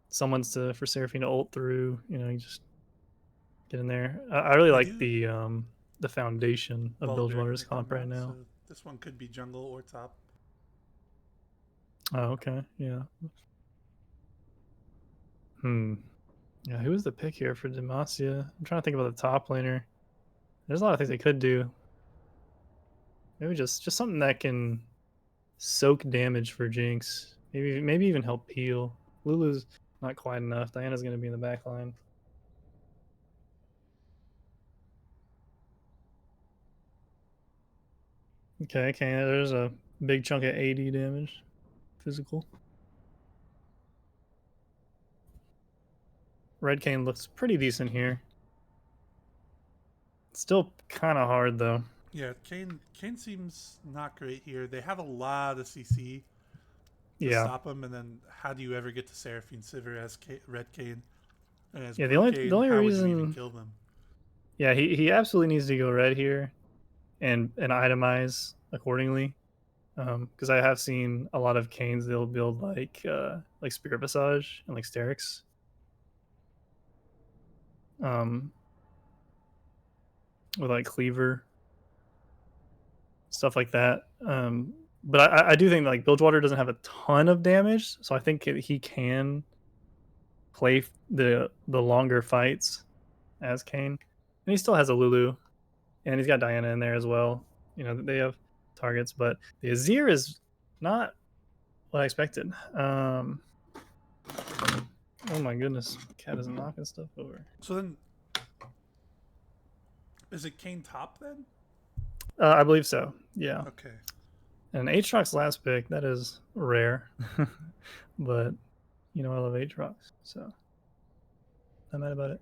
Someone's for Seraphine to ult through. You know, you just get in there. I really like the foundation of Bilgewater's comp right now. So this one could be jungle or top. Oh, okay, yeah. Yeah, who was the pick here for Demacia? I'm trying to think about the top laner. There's a lot of things they could do. Maybe just something that can soak damage for Jinx. Maybe even help peel. Lulu's not quite enough. Diana's gonna be in the back line. Okay, there's a big chunk of AD damage. Physical. Red Cane looks pretty decent here. Still kind of hard though. Yeah, Kane seems not great here. They have a lot of CC to stop him, and then how do you ever get to Seraphine Sivir as Red Cane? And as the only how reason would you even kill them? Yeah, he absolutely needs to go red here, and itemize accordingly. Because I have seen a lot of Canes, they'll build like Spirit Visage and like Sterix. With like Cleaver, stuff like that. But I do think like Bilgewater doesn't have a ton of damage, so I think he can play the longer fights as Kane, and he still has a Lulu, and he's got Diana in there as well. You know, they have targets, but the Azir is not what I expected. Oh my goodness, cat is knocking stuff over. So then, is it Kane top then? I believe so. Yeah. Okay. And Aatrox's last pick, that is rare, but you know I love Aatrox, so I'm mad about it.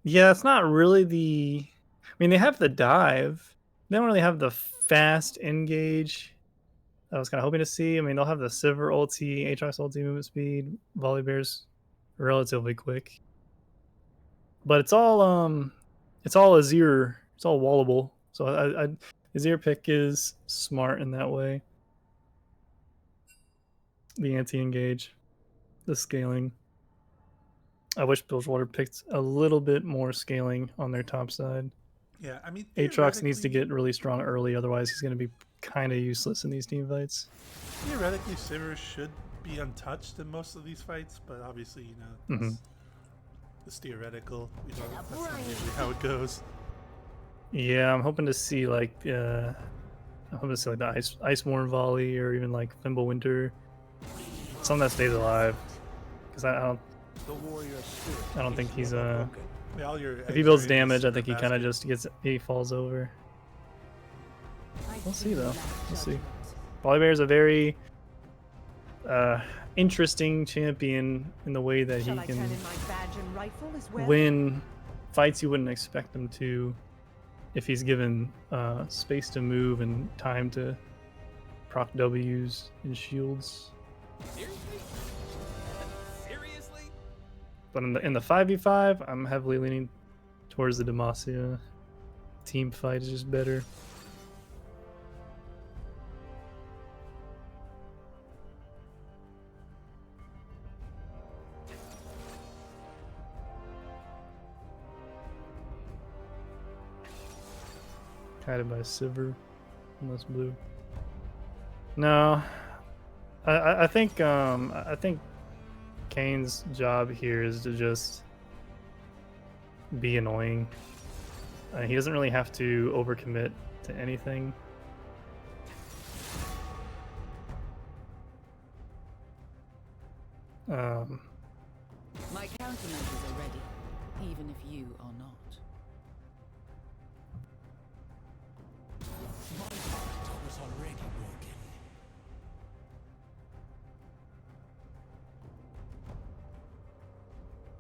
Yeah, it's not really the. I mean, they have the dive. They don't really have the fast engage that I was kind of hoping to see. I mean, they'll have the Sivir ulti, Aatrox ulti movement speed, Volibear's relatively quick, but it's all Azir. It's all wallable. So Azir pick is smart in that way. The anti-engage, the scaling. I wish Bilgewater picked a little bit more scaling on their top side. Yeah, I mean, Aatrox needs to get really strong early, otherwise he's going to be kind of useless in these team fights. Theoretically, Sivir should be untouched in most of these fights, but obviously, you know, it's theoretical. You know, that's not usually how it goes. Yeah, I'm hoping to see like the Iceborne volley or even like Fimbulwinter, something that stays alive. Because I don't think he's if he builds damage, I think he kind of just he falls over. We'll see though. We'll see. Volibear is a very interesting champion in the way that he can win fights you wouldn't expect him to if he's given space to move and time to proc W's and shields. Seriously? But in the 5v5, I'm heavily leaning towards the Demacia. Team fight is just better. Guided by Sivir, unless blue. No, I think Kane's job here is to just be annoying. He doesn't really have to overcommit to anything. My countermeasures are ready, even if you are not. My heart was already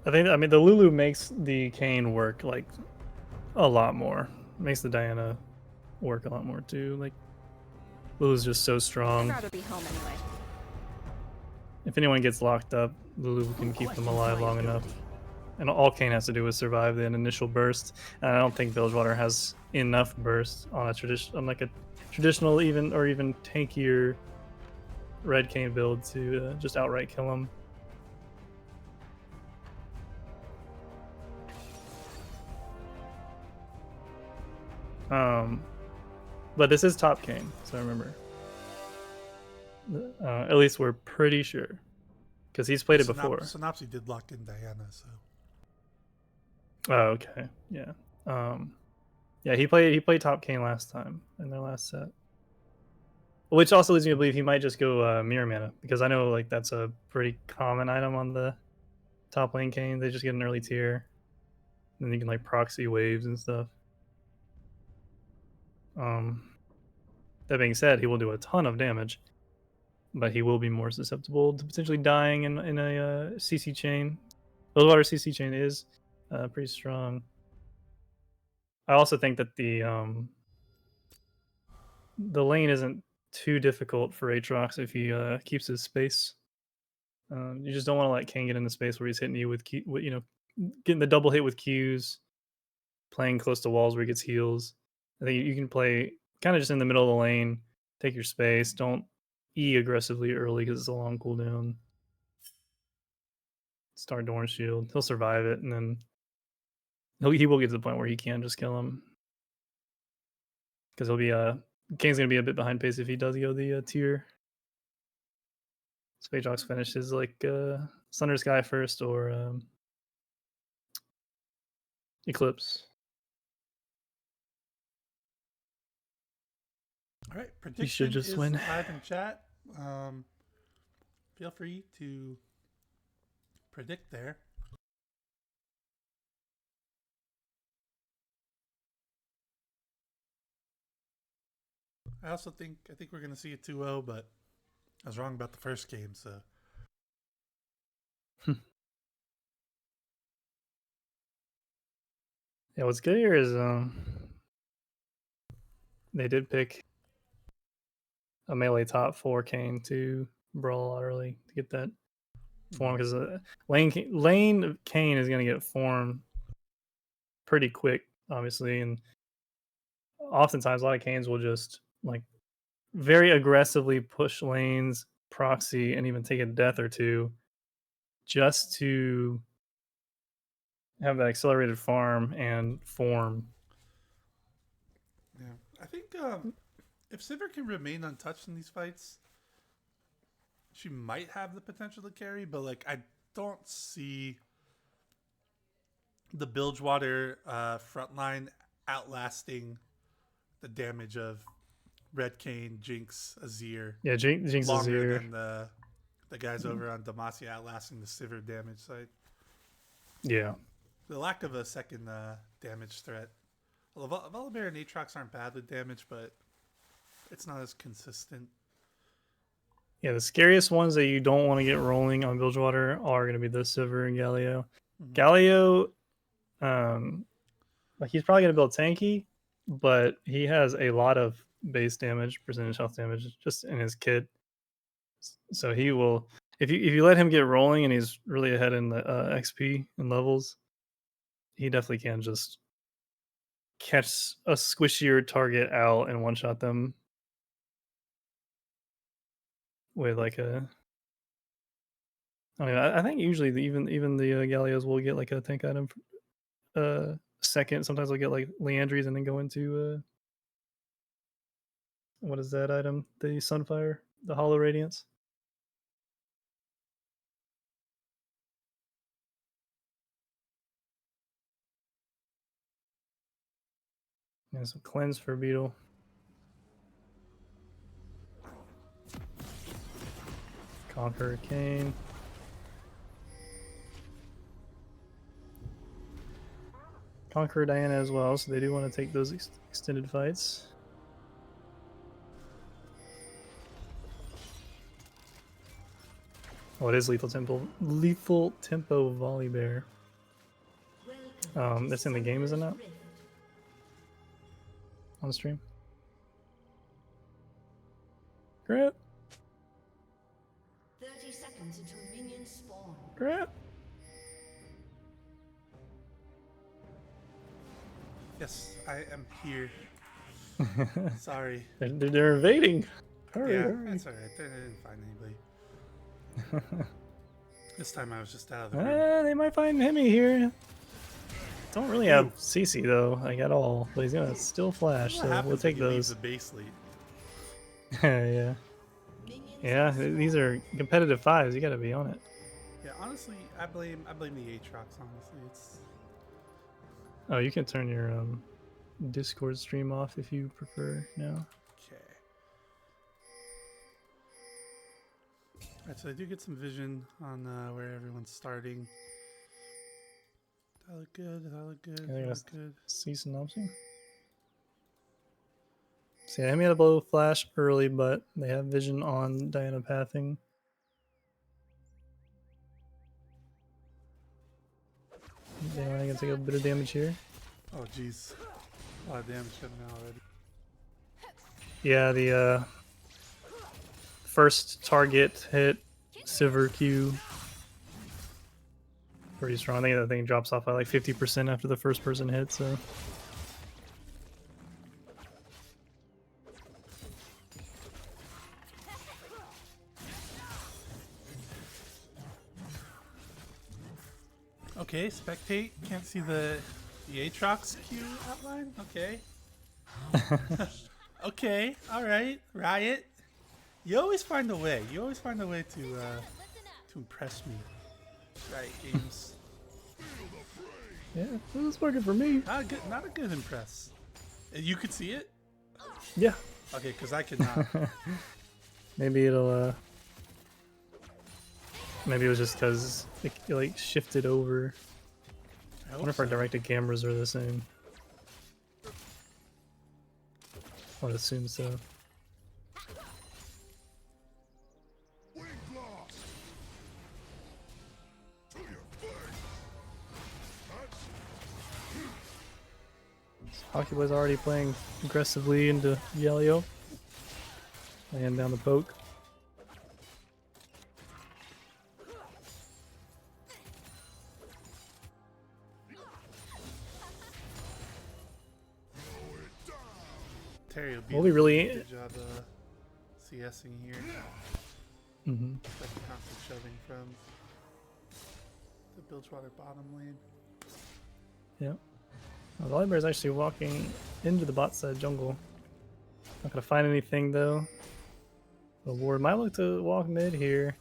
broken. I mean, the Lulu makes the Kane work like a lot more. Makes the Diana work a lot more too. Like Lulu's just so I'd strong. rather be home anyway. If anyone gets locked up, Lulu can keep them alive long enough. And all Kane has to do is survive the initial burst. And I don't think Bilgewater has enough burst on a traditional even tankier red Kane build to just outright kill him. But this is top Kane, so remember. At least we're pretty sure, because he's played it before. Synopsy did lock in Diana, so. Oh, okay, yeah, yeah. He played top Kane last time in their last set, which also leads me to believe he might just go mirror mana, because I know like that's a pretty common item on the top lane Kane. They just get an early tier, and then you can like proxy waves and stuff. That being said, he will do a ton of damage, but he will be more susceptible to potentially dying in a CC chain. Bilgewater CC chain is pretty strong. I also think that the lane isn't too difficult for Aatrox if he keeps his space. You just don't want to let Kane get in the space where he's hitting you with getting the double hit with Qs, playing close to walls where he gets heals. I think you can play kind of just in the middle of the lane, take your space, don't E aggressively early because it's a long cooldown. Start Dorn Shield. He'll survive it, and then he will get to the point where he can just kill him. Because he'll be Kane's gonna be a bit behind pace if he does go the tier. Aatrox finishes like Thunder Sky first or Eclipse. All right, prediction just is win. live in chat. Feel free to predict there. I think we're gonna see a 2-0, but I was wrong about the first game, so. Yeah, what's good here is they did pick a melee top 4 Kane to brawl out early to get that form, because lane Kane is going to get form pretty quick, obviously, and oftentimes a lot of Kanes will just like very aggressively push lanes, proxy, and even take a death or two just to have that accelerated farm and form. Yeah, I think if Sivir can remain untouched in these fights, she might have the potential to carry, but like I don't see the Bilgewater frontline outlasting the damage of Red Kane, Jinx, Azir. Yeah, Jinx longer Azir. than the guys over on Demacia outlasting the Sivir damage side. Yeah. The lack of a second damage threat. Well, Volibear and Aatrox aren't bad with damage, but it's not as consistent. Yeah, the scariest ones that you don't want to get rolling on Bilgewater are going to be the Sivir and Galio. Mm-hmm. Galio, like he's probably going to build tanky, but he has a lot of base damage, percentage health damage, just in his kit. So he will, if you let him get rolling and he's really ahead in the XP and levels, he definitely can just catch a squishier target out and one shot them with like a. I mean, I think usually even the Gallios will get like a tank item second. Sometimes they'll get like Leandries and then go into what is that item? The Sunfire, the Hollow Radiance. Yeah, so cleanse for Beetle. Conquer Kane. Conquer Diana as well, so they do want to take those extended fights. Oh, it is Lethal Tempo. Lethal Tempo Volibear. That's in the game, isn't it? On stream. Grip. 30 seconds until minions spawn. Grip. Yes, I am here. Sorry. They're invading. Hurry, Yeah, hurry. that's alright. They didn't find anybody. This time I was just out of the room. They might find Hemi here. Don't really have CC though, like at all. But he's gonna still flash, What so we'll happens take when you leave those. the base lead? Yeah. Yeah, these are competitive fives. You gotta be on it. Yeah, honestly, I blame the Aatrox. Honestly, it's Oh, you can turn your Discord stream off if you prefer now. okay. Alright, so I do get some vision on where everyone's starting. That look good. That look good. I think That that's look good. see synopsis. So yeah, Hemi had a blow flash early, but they have vision on Diana pathing. Yeah, I can take a bit of damage here. Oh jeez, a lot of damage coming out already. Yeah, the first target hit Silver Q. Pretty strong. I think that thing drops off by like 50% after the first person hits, so. Okay, spectate. Can't see the Aatrox Q outline. Okay. Okay. All right. Riot. You always find a way. You always find a way to impress me. Riot Games. Yeah, it's working for me. Not a good impress. You could see it. Yeah. Okay, because I could not. Maybe it'll maybe it was just because it like shifted over. I wonder if our directed cameras are the same. I would assume so. Hockey Boy's already playing aggressively into Yelio. Laying down the poke. Terry will We'll be really. good job CSing here. Mm-hmm. Like constant shoving from the Bilgewater bottom lane. Yeah. Volibear is actually walking into the bot side jungle. Not gonna find anything though. The ward might look to walk mid here.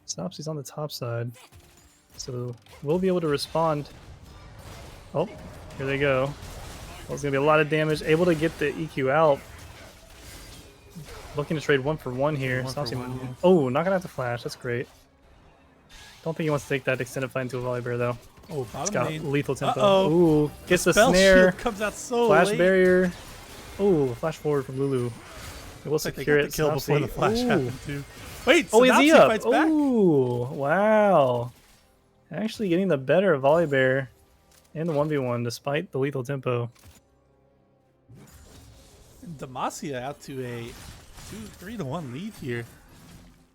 Snopsy's on the top side. So we'll be able to respond. Oh, here they go. Well, it's gonna be a lot of damage. Able to get the EQ out. Looking to trade 1-for-1 here. One for Snopsy, one, yeah. oh, not gonna have to flash. That's great. Don't think he wants to take that extended fight into a Volibear though. Oh, It's bottom got lane. lethal tempo. Uh-oh. Ooh, gets the Spell snare. shield comes out so Flash late. barrier. Ooh, flash forward from Lulu. It will Looks like they secure got it. the kill before the Snopsy. flash Ooh. happened too. Wait, Oh, is he Synopsy up? fights back. Ooh, wow. Actually getting the better of Volibear in the 1v1 despite the lethal tempo. Demacia out to a 3-1 lead here.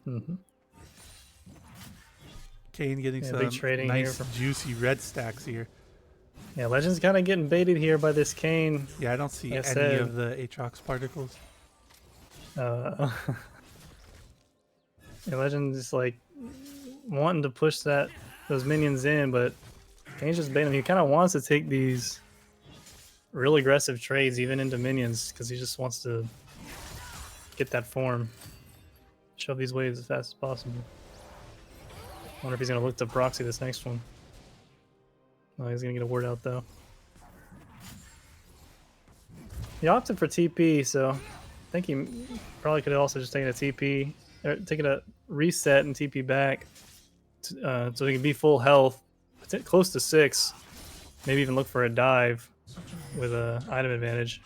Mm-hmm. Kane getting Yeah, some big trading here nice from- juicy red stacks here. Yeah, Legend's kind of getting baited here by this Kane. Yeah, I don't see Like I any said- of the Aatrox particles. Yeah, Legend's like wanting to push those minions in, but Kane's just baiting him. He kind of wants to take these real aggressive trades even into minions because he just wants to get that form. Shove these waves as fast as possible. Wonder if he's gonna look to proxy this next one. Oh, he's gonna get a word out though. He opted for TP, so I think he probably could have also just taken a TP, or taken a reset and TP back, so he can be full health, close to 6. Maybe even look for a dive with a item advantage.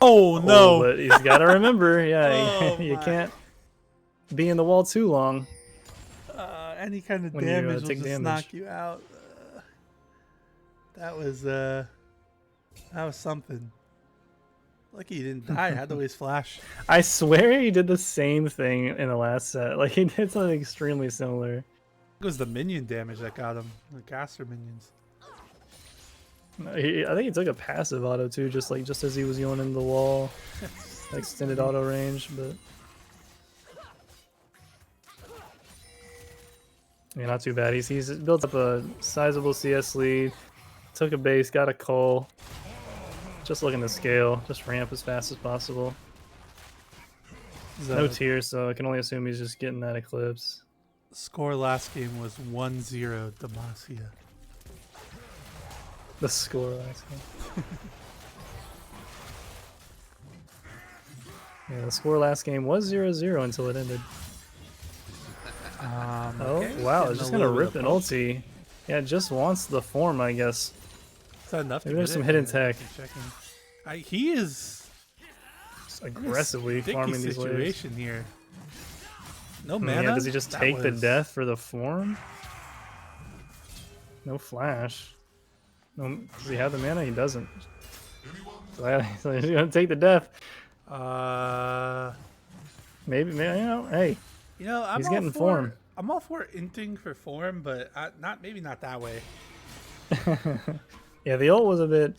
Oh no! But he's got to remember, yeah, Oh, you my. can't be in the wall too long. Any kind of When you, damage will take just damage. knock you out. That was something. Lucky he didn't die. I had to waste flash. I swear he did the same thing in the last set. Like he did something extremely similar. It was the minion damage that got him. The caster minions. I think he took a passive auto too, just as he was going into the wall. Extended auto range, but yeah, not too bad. He's built up a sizable CS lead. Took a base, got a cull. Just looking to scale, just ramp as fast as possible. No tears, so I can only assume he's just getting that eclipse. Score last game was 1-0 Demacia. The score last game. Yeah, the score last game was 0-0 until it ended. Okay. Wow, Getting it's just a gonna little bit rip of an pulse. ulti. Yeah, it just wants the form, I guess. Is that enough? Maybe to there's get some it? hidden Yeah, tech. checking. He is Aggressively sticky farming these waves. situation here. No Yeah, mana. does he just That take the was- death for the form? No flash. No, does he have the mana? He doesn't. So he's gonna take the death. Maybe, you know, hey, You know, I'm he's all getting for, form. I'm all for inting for form, but maybe not that way. Yeah, the ult was a bit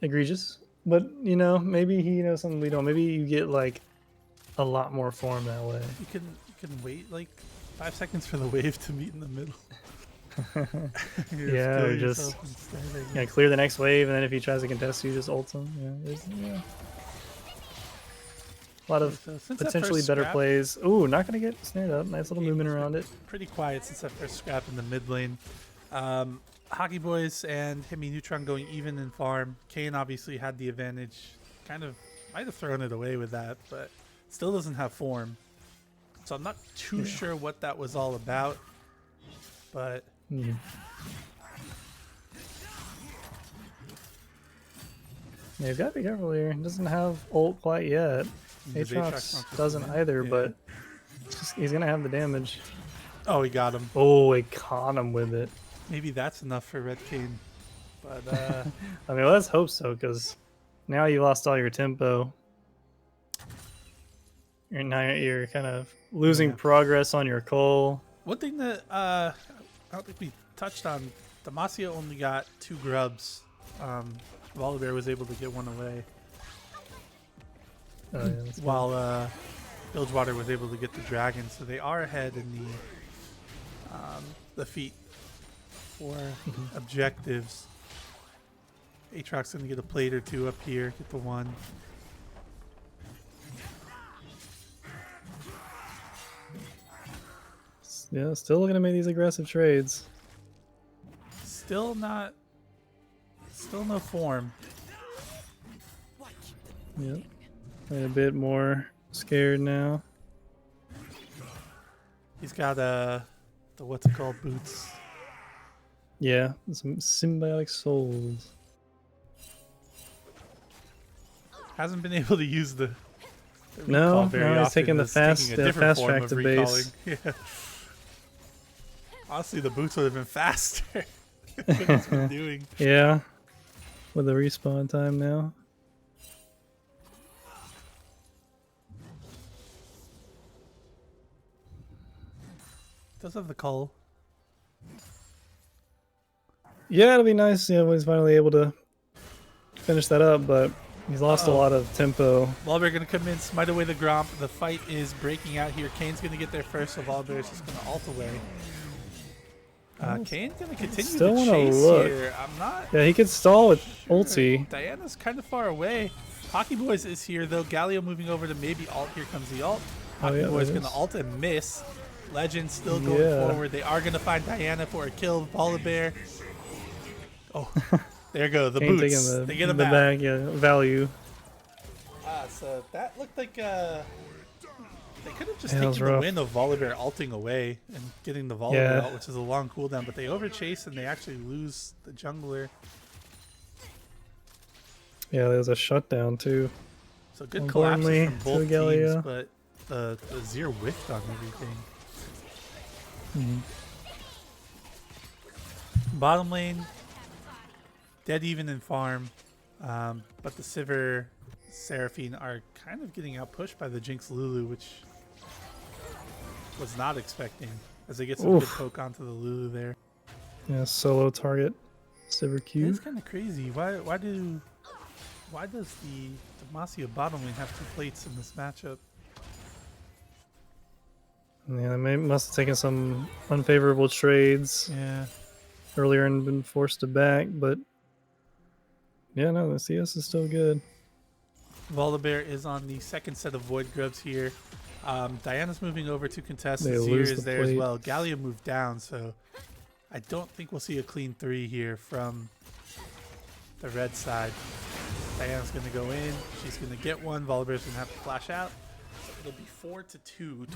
egregious, but you know, maybe he knows something we don't. Maybe you get like a lot more form that way. You can wait like 5 seconds for the wave to meet in the middle. Yeah, kill or just yourself instead, I guess. yeah, clear the next wave, and then if he tries to contest you, just ult him. Yeah. A lot of So since that potentially first better scrap- plays. Ooh, not gonna get snared up. Nice little Game movement has around been it. Pretty quiet since that first scrap in the mid lane. Hockey Boys and Himi Neutron going even in farm. Kane obviously had the advantage. Kind of might have thrown it away with that, but still doesn't have form. So I'm not too sure what that was all about. But Yeah. Yeah, you've got to be careful here. He doesn't have ult quite yet. His Aatrox Aatrox not doesn't in. either, Yeah. but he's gonna have the damage. oh, he got him. Oh, he caught him with it. Maybe that's enough for Red Kane. But I mean, let's hope so, because now you lost all your tempo. You're kind of losing Yeah. progress on your cull. one thing that I don't think we touched on, Demacia only got 2 grubs. Volibear was able to get 1 away, Oh, yeah, that's good. while Bilgewater was able to get the dragon. So they are ahead in the feat for objectives. Aatrox gonna get a plate or 2 up here, get the 1. Yeah, still looking to make these aggressive trades. Still no form. Yep. A bit more scared now. He's got the what's it called, boots. Yeah, some symbiotic souls. Hasn't been able to use the No, recall very no, he's often. taking the It's taking fast- a the different fast form track of to recalling. base. Yeah. Honestly, the boots would have been faster. What he's been doing. Yeah, with the respawn time now. Does have the call. Yeah, it'll be nice. Yeah, when he's finally able to finish that up, but he's lost a lot of tempo. Volibear gonna come in, smite away the Gromp. The fight is breaking out here. Kane's gonna get there first, so Volibear is just gonna ult away. Kane's gonna continue Still the wanna chase look. here. I'm not. Yeah, he could stall with ulti. Diana's kind of far away. Hockey Boys is here though. Galio moving over to maybe ult. Here comes the ult. Hockey yeah, Boys there gonna is. ult and miss. Legend still going Yeah. forward. They are gonna find Diana for a kill. Volibear. Oh, there go the Kane boots. taking They get him the out. bag, yeah, value. So that looked like they could have just Yeah, that was taken the rough. win of Volibear ulting away and getting the Volibear Yeah. ult, which is a long cooldown, but they overchase and they actually lose the jungler. Yeah, there's a shutdown too. So good Importantly, collapses from both to Gallia. teams, but the Zir whiffed on everything. Bottom lane, dead even in farm, but the Sivir, Seraphine are kind of getting outpushed by the Jinx Lulu, which was not expecting, as they get some good Oof. poke onto the Lulu there. Yeah, solo target. Silver It's Q. kind of crazy. Why does the Demacia bottom lane have 2 plates in this matchup? Yeah, they must have taken some unfavorable trades Yeah. earlier and been forced to back, but yeah, no, the CS is still good. Volibear is on the second set of Void Grubs here. Diana's moving over to contest. They Zir lose is the there as plate. well. Gallia moved down, so I don't think we'll see a clean 3 here from the red side. Diana's going to go in. She's going to get one. Volibear's going to have to flash out. So it'll be 4-2 total.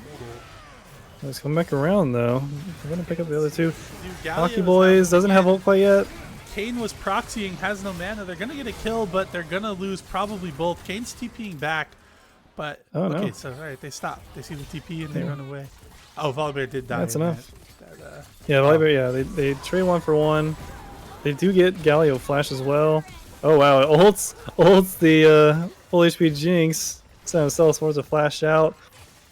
Let's come back around though. We're gonna pick up the other two. Dude, Gallia Hockey is Boys not- doesn't have ult quite yet. Kane was proxying, has no mana. They're going to get a kill, but they're going to lose probably both. Kane's TPing back, but Oh, okay, no. so all right, they stop. They see the TP and they Yeah. run away. Oh, Volibear did die. That's in enough. that, Yeah, Volibear, yeah, they trade 1 for 1. They do get Galio flash as well. Oh wow, it ults the full HP Jinx. So Salesforce a flash out.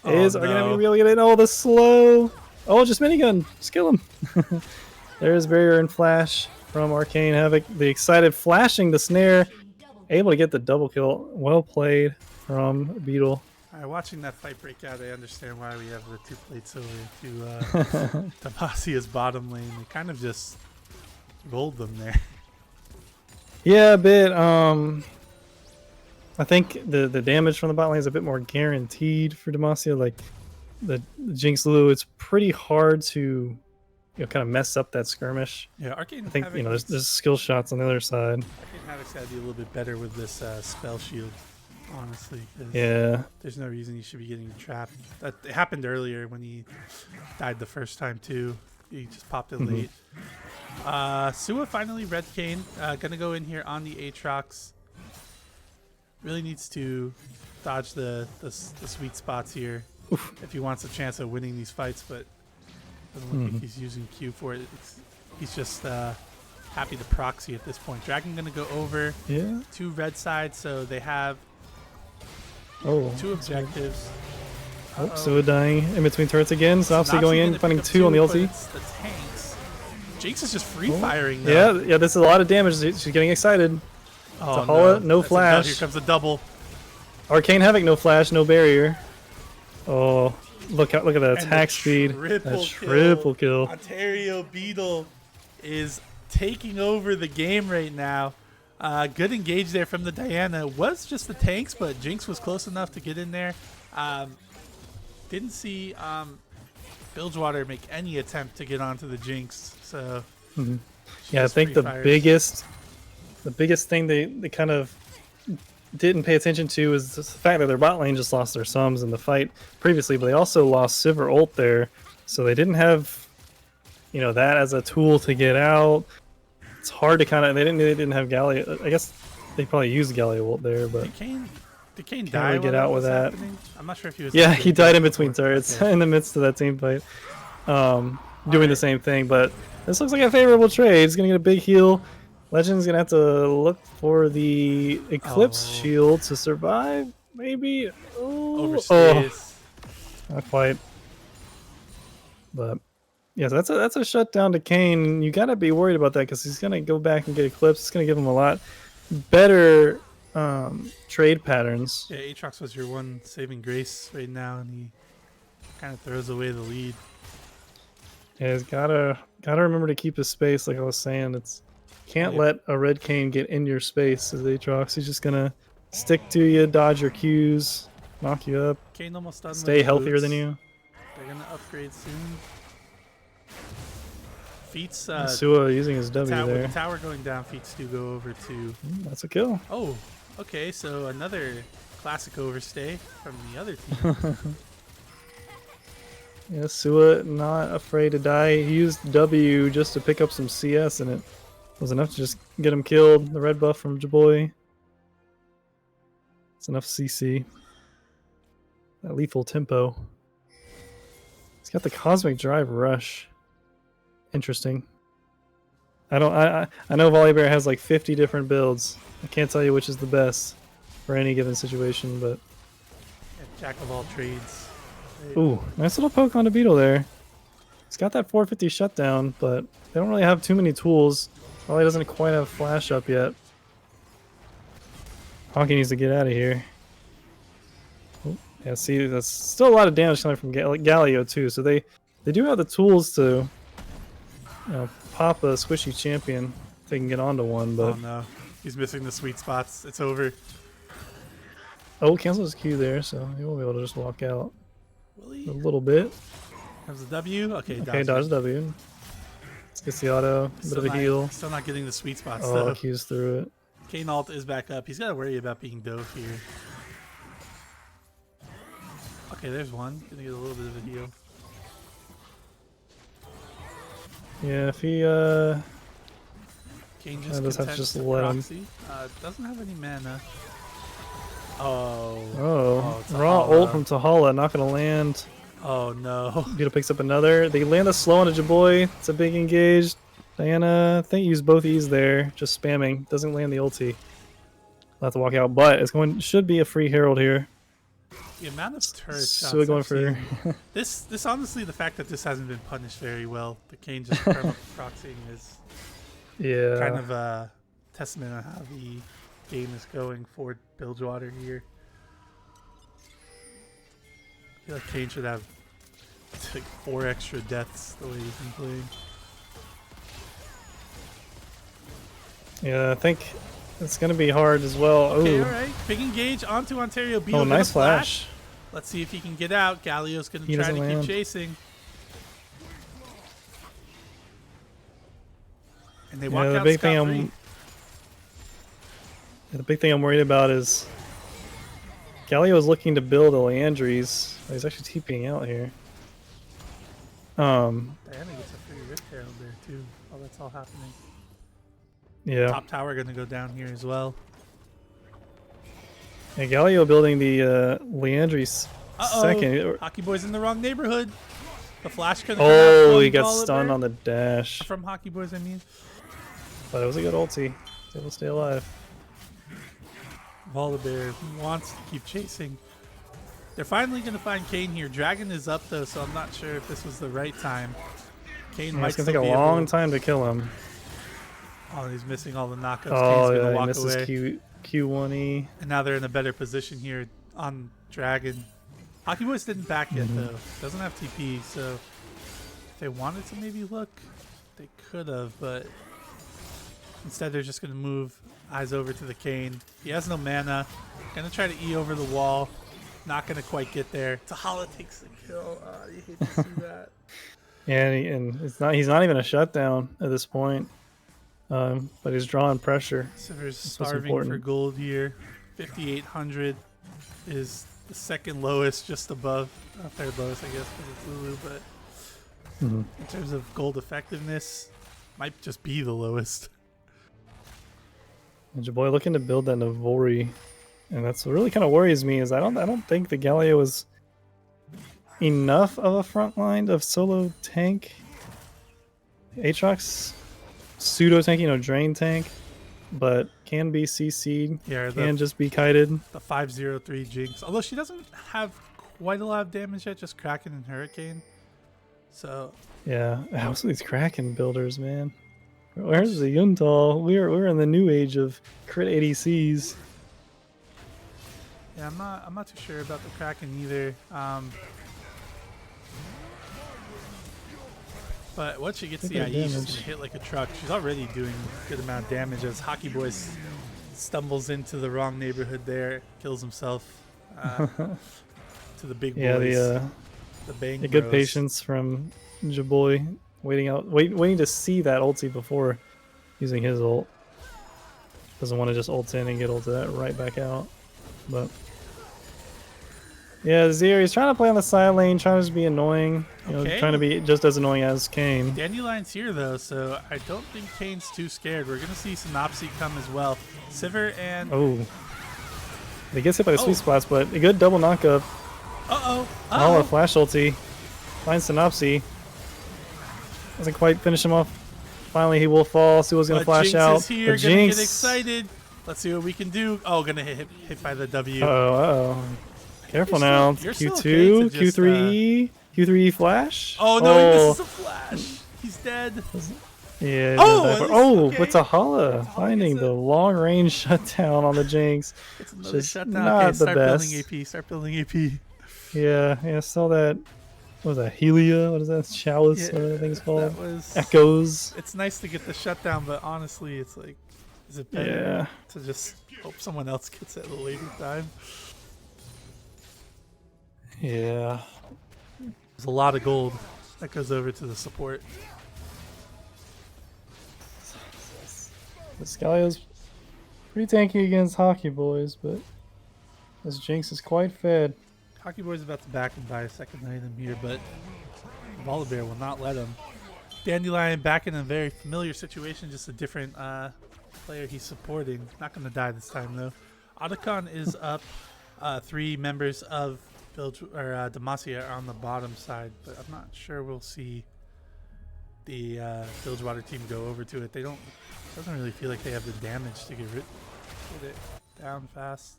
Oh, Are gonna no. be able to get it? Oh, the slow. Oh, just minigun. Just kill him. There's barrier and flash from Arcane Havoc. The excited flashing the snare. Able to get the double kill. Well played from Beetle. All right, watching that fight break out, I understand why we have the 2 plates over to Demacia's bottom lane. They kind of just rolled them there. Yeah, a bit. I think the damage from the bot lane is a bit more guaranteed for Demacia. Like the Jinx Lulu, it's pretty hard to kind of mess up that skirmish. Yeah, Arcane I think Havoc there's skill shots on the other side. Arcane Havoc's got to be a little bit better with this spell shield, honestly. 'Cause Yeah. there's no reason he should be getting trapped. That it happened earlier when he died the first time too. He just popped it late. Sua finally red Kane. Gonna go in here on the Aatrox. Really needs to dodge the sweet spots here if he wants a chance of winning these fights, but doesn't look like he's using Q for it. He's just happy to proxy at this point. Dragon gonna go over Yeah. to red side, so they have Oh. 2 objectives. Oh, Sua dying in between turrets again. So obviously going in, gonna finding pick up 2 on the but ulti. it's the tanks. Jinx is just free firing. Yeah, this is a lot of damage. She's getting excited. Oh, Zahala, no That's a flash. Here comes a double. Arcane Havoc, no flash, no barrier. Oh, look at that And the attack speed. triple That triple kill. Ontario Beetle is taking over the game right now. Good engage there from the Diana. It was just the tanks, but Jinx was close enough to get in there. Didn't see Bilgewater make any attempt to get onto the Jinx. So she Yeah, I just think free the fires. biggest thing they kind of didn't pay attention to is the fact that their bot lane just lost their sums in the fight previously, but they also lost Sivir ult there, so they didn't have that as a tool to get out. It's hard to kind of they didn't have Gallia. I guess they probably used Gallia ult there, but Did Kane Can't die really while get out was with that. happening? I'm not sure if he was. yeah, actually he died in dead between before. turrets Okay. in the midst of that team fight, doing the Alright. same thing. But this looks like a favorable trade. He's gonna get a big heal. Legend's gonna have to look for the Eclipse Oh. shield to survive, maybe. Oh, Overstays. not quite. But yeah, so that's a shutdown to Kane. You gotta be worried about that because he's gonna go back and get Eclipse. It's gonna give him a lot better trade patterns. Yeah, Aatrox was your one saving grace right now, and he kind of throws away the lead. Yeah, he's gotta remember to keep his space. Like I was saying, can't Yeah. let a red Kane get in your space as Aatrox. He's just gonna stick to you, dodge your Qs, knock you up, Kane almost done. with stay the healthier boots. than you. They're gonna upgrade soon. Feats. Sua using his W With there. the tower going down, Feats do go over to. That's a kill. Oh, okay. So another Classic overstay from the other team. Yeah, Sua not afraid to die. He used W just to pick up some CS, and it was enough to just get him killed. The red buff from Jaboy. It's enough CC. That lethal tempo. He's got the Cosmic Drive Rush. Interesting. I know Volibear has like 50 different builds. I can't tell you which is the best for any given situation, but Yeah, jack of all trades. ooh, nice little poke on the beetle there. He's got that 450 shutdown, but they don't really have too many tools. Probably doesn't quite have flash up yet. Honky needs to get out of here. Oh, yeah, see, that's still a lot of damage coming from Galio too. So they do have the tools to, you know, pop a squishy champion if they can get onto one. But Oh no, he's missing the sweet spots. It's over. oh, cancel his Q there, so he won't be able to just walk out Will he? a little bit. Comes the W. Okay, Okay, dodge. dodge W. Let's get the auto, a bit Still of a not- heal. Still not getting the sweet spots Oh, though. Q's through it. Kane ult is back up. He's got to worry about being dove here. Okay, there's one. Gonna get a little bit of a heal. Yeah, if he Kane I just just have to contents just to let him. proxy. Doesn't have any mana. Oh. Oh, it's raw Tahala. ult from Tahala, not gonna land. Oh no. Beetle picks up another. They land the slow on a Jaboy. It's a big engage. Diana, I think used both E's there, just spamming. Doesn't land the ulti. I'll have to walk out, but it's going should be a free Herald here. The amount of turret shots. So we're going I've for seen- this honestly, the fact that this hasn't been punished very well, the Kane just perma proxying is yeah. kind of a testament on how the game is going for Bilgewater here. I feel like Kane should have like 4 extra deaths the way he's been playing. Yeah, I think it's gonna be hard as well. Okay, Ooh. alright. Big engage onto Ontario Beetle. Oh, gonna nice flash. Let's see if he can get out. Galio's gonna He try to doesn't keep land. chasing. And they Yeah, walk the out big thing scot-free. The big thing I'm worried about is Galio is looking to build a Leandries. Oh, he's actually TPing out here. Diana gets a free Rift Herald there too. Oh, that's all happening. Yeah. Top tower gonna go down here as well. And Galio building the Leandries Uh-oh. second. Hockey Boy's in the wrong neighborhood. The flash gonna come out Oh, he from got Volibear. stunned on the dash. From Hockey Boys, I mean. But it was a good ulti. He's able to stay alive. Volibear wants to keep chasing. They're finally gonna find Kane here. Dragon is up though, so I'm not sure if this was the right time. Kane Yeah, might it's gonna still take a be long able- time to kill him. Oh, he's missing all the knockups. Oh, Kane's yeah, gonna he walk misses away. Q1E. And now they're in a better position here on Dragon. Hockey Boys didn't back yet Mm-hmm. though. Doesn't have TP, so if they wanted to maybe look, they could have, but instead they're just gonna move eyes over to the Kane. He has no mana. Gonna try to E over the wall. Not gonna quite get there. Tahala takes the kill. Oh, you hate to see that. And it's not. He's not even a shutdown at this point. But he's drawing pressure. Sivir's what's starving for important. gold here. 5,800 is the second lowest, just above. Third lowest, I guess, because it's Lulu, but Mhm. in terms of gold effectiveness, might just be the lowest. And Jaboy looking to build that Navori, and that's what really kind of worries me. Is I don't think the Galio is enough of a front line of solo tank. Aatrox pseudo tank, drain tank, but can be CC'd, Yeah, can just be kited. the 503 Jinx. Although she doesn't have quite a lot of damage yet, just Kraken and Hurricane. So Yeah, also these Kraken builders, man. Where's the Yuntal? We're in the new age of crit ADCs. yeah, I'm not too sure about the Kraken either. But once she gets the Think IE, of she's damage. gonna hit like a truck. She's already doing a good amount of damage as Hockey Boys stumbles into the wrong neighborhood there, kills himself to the big Yeah, boys, the bang good bros. patience from Jaboy, waiting to see that ulti before using his ult. Doesn't want to just ult in and get ulted right back out. But Yeah, Zero, he's trying to play on the side lane, trying to just be annoying. You Okay. know, trying to be just as annoying as Kane. Dandelion's here though, so I don't think Kane's too scared. We're gonna see Synopsy come as well. Sivir and Oh. He gets hit by the sweet spots, but a good double knockup. Oh, a flash ulti. Finds Synopsy. Doesn't quite finish him off. Finally, he will fall. Sua's gonna flash Jinx out. is here, But gonna Jinx. get excited. Let's see what we can do. Oh, gonna hit by the W. Uh-oh. Careful You're now. still- you're still Q2, okay to just, Q3E, Q3E flash. Oh no, he misses a flash. He's dead. Yeah. Oh, dive- this- oh, okay. with Tahala finding gets a- the long range shutdown on the Jinx. It's another Just shutdown. not Okay, the start best. building AP. Start building AP. Yeah, saw that. What was that? Helia? What is that? Chalice? Yeah, Whatever that thing's called. That was. Echoes. It's nice to get the shutdown, but honestly, it's like, is it better Yeah. to just hope someone else gets it at a later time? Yeah. There's a lot of gold that goes over to the support. The Scalio's pretty tanky against Hockey Boys, but this Jinx is quite fed. Hockey Boy's about to back and buy a second item here, but Volibear will not let him. Dandelion back in a very familiar situation, just a different player he's supporting. Not going to die this time, though. Otacon is up. 3 members of Demacia are on the bottom side, but I'm not sure we'll see the Bilgewater team go over to it. They don't. Doesn't really feel like they have the damage to get it down fast.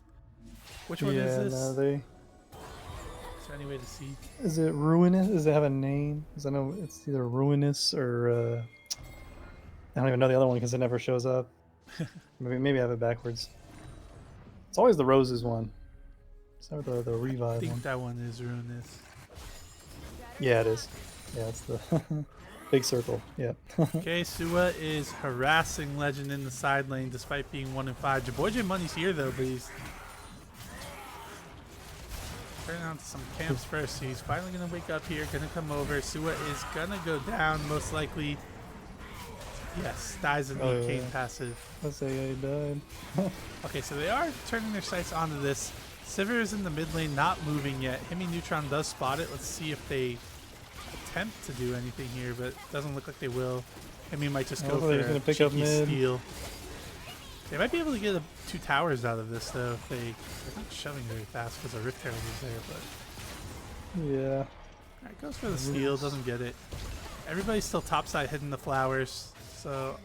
Which one is this? No, they. Is there any way to see? Is it Ruinous? Does it have a name? Because I know it's either Ruinous or I don't even know the other one because it never shows up. maybe I have it backwards. It's always the Roses one. It's never the I Revive think one. that one is Ruinous. Yeah, it is. Yeah, it's the big circle. Yeah. Okay, Sua is harassing Legend in the side lane despite being 1 and 5. Jaboyje Money's here though, but he's turning on to some camps first. So he's finally gonna wake up here, gonna come over. Sua is gonna go down, most likely. Yes, dies in the Kane passive. Let's say he died. Okay, so they are turning their sights onto this. Sivir is in the mid lane, not moving yet. Hemi Neutron does spot it. Let's see if they attempt to do anything here, but it doesn't look like they will. Hemi might just go for Hopefully he's gonna a pick up cheeky mid. steal. They might be able to get 2 towers out of this, though, if they're not shoving very fast because the Rift Herald is there, but... Yeah. Alright, goes for the steal, doesn't get it. Everybody's still topside hitting the flowers, so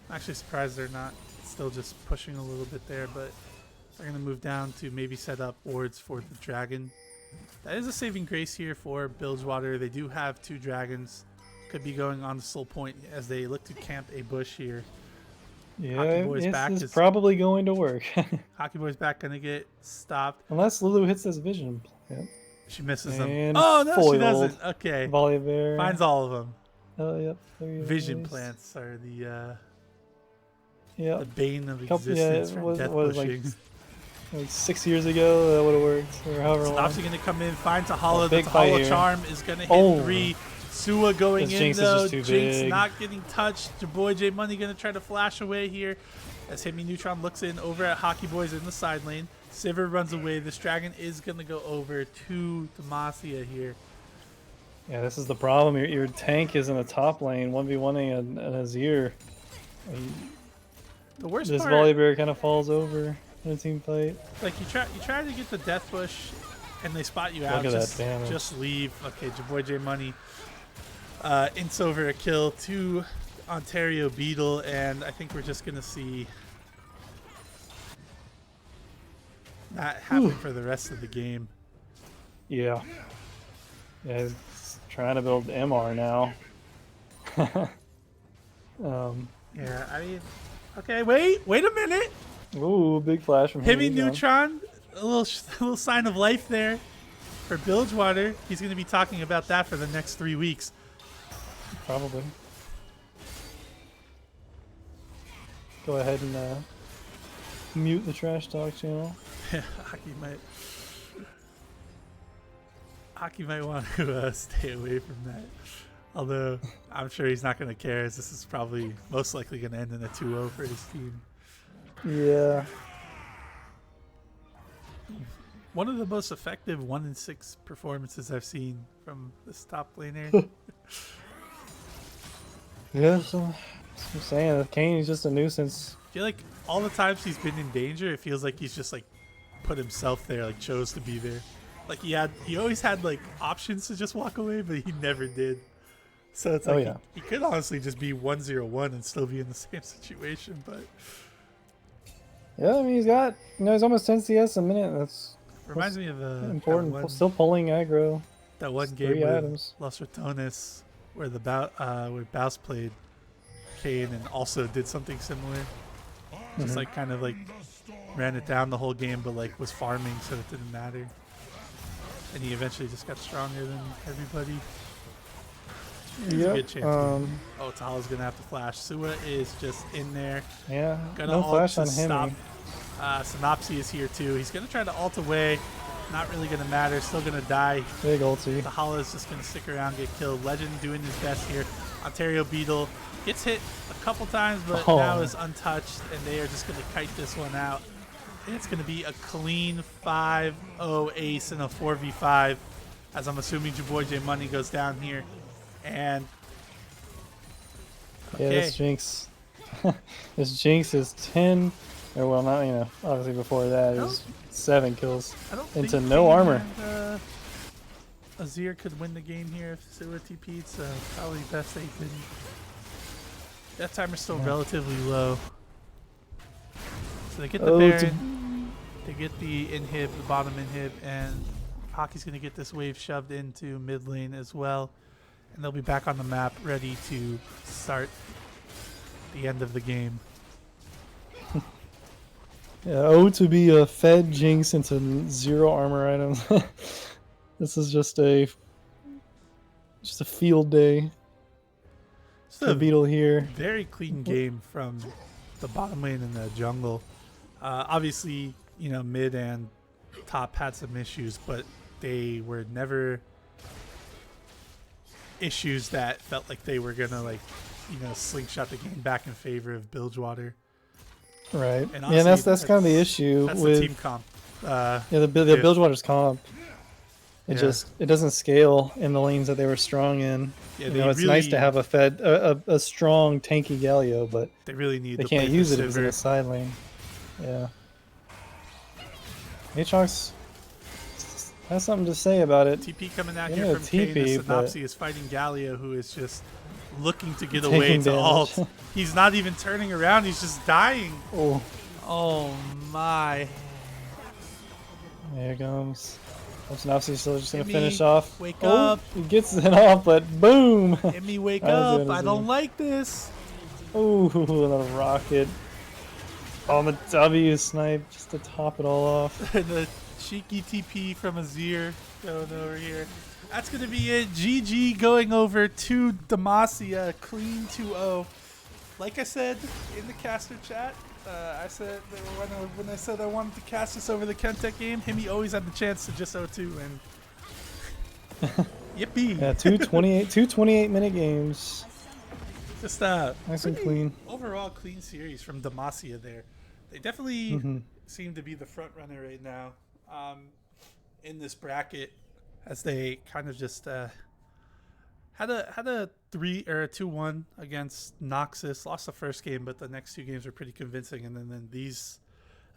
I'm actually surprised they're not still just pushing a little bit there, but they're going to move down to maybe set up wards for the dragon. That is a saving grace here for Bilgewater. They do have 2 dragons. Could be going on the Soul Point as they look to camp a bush here. Yeah, Boy's back it's is- probably going to work. Hockey Boy's back, going to get stopped. Unless Lulu hits this vision. Yep. She misses them. And Oh, no, she foiled. doesn't. Okay. Volley bear. Finds all of them. Oh, yep. Vision Nice. plants are the Yep. bane of Couple- existence yeah, for was- death was like pushing. Like 6 years ago, that would have worked. Or however long. Snopsy gonna come in, find Tahala. The Big fight Tahala here. charm is gonna hit Oh. 3. Sua going This in Jinx is though. just too Jinx big. not getting touched. Your boy J Money gonna try to flash away here. As Hit Me Neutron looks in over at Hockey Boys in the side lane. Sivir runs away. This dragon is gonna go over to Demacia here. Yeah, this is the problem. Your tank is in the top lane, 1v1ing an Azir. The worst This part, Volibear kind of falls over in a team fight. like you try to get the death push, and they spot you out. Look at that Just, damage. just leave. Okay, your boy J Money ints over a kill to Ontario Beetle, and I think we're just gonna see that happen for the rest of the game. Yeah. Yeah, he's trying to build MR now. Yeah, I mean, okay, wait a minute. Ooh, big flash from Hemi Neutron. Neutron, a little sign of life there for Bilgewater. He's gonna be talking about that for the next 3 weeks. Probably. Go ahead and mute the trash talk channel. Hockey might want to stay away from that. Although I'm sure he's not going to care, as this is probably most likely going to end in a 2-0 for his team. Yeah. one of the most effective 1-in-6 performances I've seen from this top laner. Yeah, so I'm saying Kane is just a nuisance. I feel like all the times he's been in danger, it feels like he's just like put himself there, like chose to be there. Like he always had like options to just walk away, but he never did. So it's like he could honestly just be 1-0-1 and still be in the same situation, but yeah, I mean he's got he's almost 10 CS a minute. That's reminds me of important. Still pulling aggro. That one Just game 3 with items. Los Ratones where where Baus played Kane and also did something similar. Just like kind of like ran it down the whole game, but like was farming, so it didn't matter. And he eventually just got stronger than everybody. Yeah. Good chance. Oh, Tala's gonna have to flash. Sua is just in there. Yeah. Gonna No ult flash to on him. stop. Synopsy is here too. He's gonna try to ult away. Not really gonna matter. Still gonna die. Big ulti. Tahala is just gonna stick around, get killed. Legend doing his best here. Ontario Beetle gets hit a couple times, but now is untouched, and they are just gonna kite this one out. And it's gonna be a clean 5-0 ace in a 4v5, as I'm assuming your boy J Money goes down here. And yeah, this Jinx, this Jinx is 10, or well, not obviously before that is 7 kills into no armor. And, Azir could win the game here if Sua TP'd, so probably best they didn't. That timer's still relatively low. So they get the Baron, they get the inhib, the bottom inhib, and Hockey's going to get this wave shoved into mid lane as well. And they'll be back on the map ready to start the end of the game. Yeah, to be a fed Jinx into 0 armor items. This is just a field day. So the Beetle here. Very clean game from the bottom lane in the jungle. Obviously, mid and top had some issues, but they were never issues that felt like they were gonna slingshot the game back in favor of Bilgewater. Right. And honestly, that's kind of the issue that's with the team comp. the Bilgewater's comp. It doesn't scale in the lanes that they were strong in. Yeah, it's nice to have a strong tanky Galio, but they really need. They can't use it if it's in a side lane. Yeah. Aatrox has something to say about it. TP coming out here from Kane. Synopsy is fighting Galio, who is just looking to get away to ult. He's not even turning around. He's just dying. Oh my. There it comes. Synopsy still just going to finish off. Wake up. He gets it off, but boom. Himmy, wake up. I don't like this. Oh, the rocket. On the W snipe just to top it all off. And the cheeky TP from Azir going over here. That's going to be it. GG going over to Demacia. Clean 2-0. Like I said in the caster chat, I said that when I said I wanted to cast this over the Hextech game, Himmy always had the chance to just 0-2 and yippee. Yeah, 2 28-minute games. Just nice and clean. Overall clean series from Demacia there. They definitely seem to be the front runner right now in this bracket, as they kind of just had a 2-1 against Noxus. Lost the first game, but the next 2 games were pretty convincing, and then these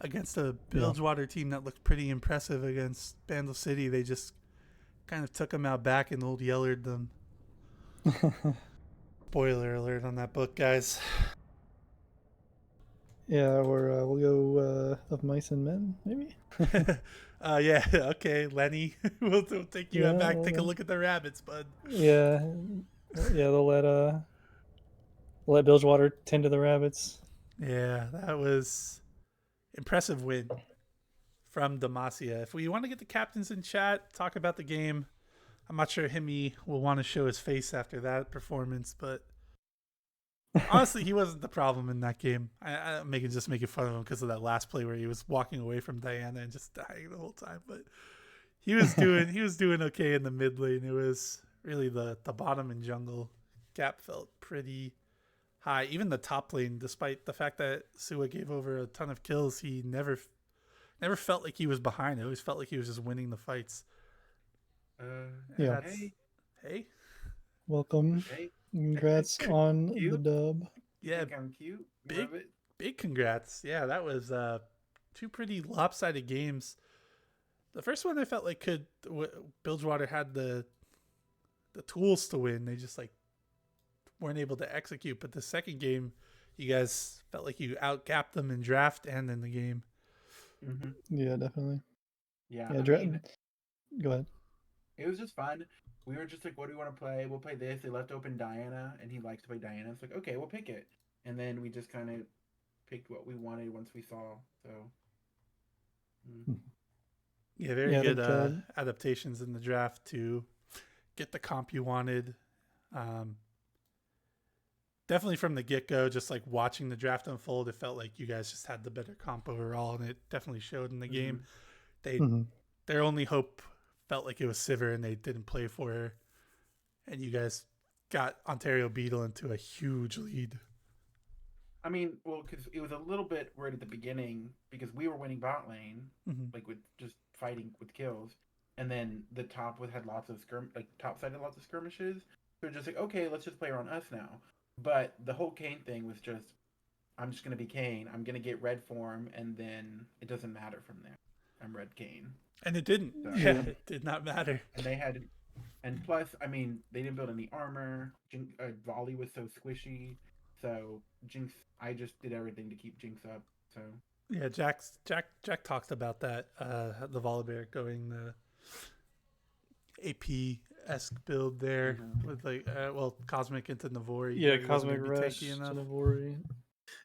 against a Bilgewater team that looked pretty impressive against Bandle City, they just kind of took them out back and old yellered them. Spoiler alert on that book, guys. Yeah, we'll go of Mice and Men, maybe? Yeah, okay, Lenny. we'll take you back, take a look at the rabbits, bud. Yeah, they'll let Bilgewater tend to the rabbits. Yeah, that was impressive win from Demacia. If we want to get the captains in chat, talk about the game, I'm not sure Himmy will want to show his face after that performance, but honestly, he wasn't the problem in that game. I'm just making fun of him because of that last play where he was walking away from Diana and just dying the whole time. But he was doing okay in the mid lane. It was really the bottom and jungle gap felt pretty high. Even the top lane, despite the fact that Sua gave over a ton of kills, he never never felt like he was behind. It always felt like he was just winning the fights. Yeah. Hey, Welcome. Hey, Congrats on the cute. dub. yeah, Think I'm cute. You big love it. big congrats. Yeah, that was two pretty lopsided games. The first one I felt like Bilgewater had the tools to win. They just like weren't able to execute. But the second game, you guys felt like you outgapped them in draft and in the game. Mm-hmm. Yeah, definitely. Yeah, Yeah, I mean, go ahead. it was just fun. We were just like, what do we want to play? We'll play this. They left open Diana, and he likes to play Diana. It's like, okay, we'll pick it. And then we just kind of picked what we wanted once we saw. So, Yeah, very Yeah, I good think, adaptations in the draft to get the comp you wanted. Definitely from the get-go, just like watching the draft unfold, it felt like you guys just had the better comp overall, and it definitely showed in the game. Their only hope felt like it was Sivir, and they didn't play for her. And you guys got Ontario Beetle into a huge lead. I mean, well, because it was a little bit worried at the beginning because we were winning bot lane, like with just fighting with kills, and then the top had lots of top side had lots of skirmishes. So we're just like, okay, let's just play around us now. But the whole Kane thing was just, I'm just gonna be Kane. I'm gonna get red form, and then it doesn't matter from there. I'm red Kane. And it didn't. So, yeah, it did not matter. And they had, and plus, I mean, they didn't build any armor. Volley was so squishy. So Jinx, I just did everything to keep Jinx up. So yeah, Jack talked about that. The Volibear going the AP-esque build there with like Cosmic into Navori. Yeah, Cosmic Rush to Navori.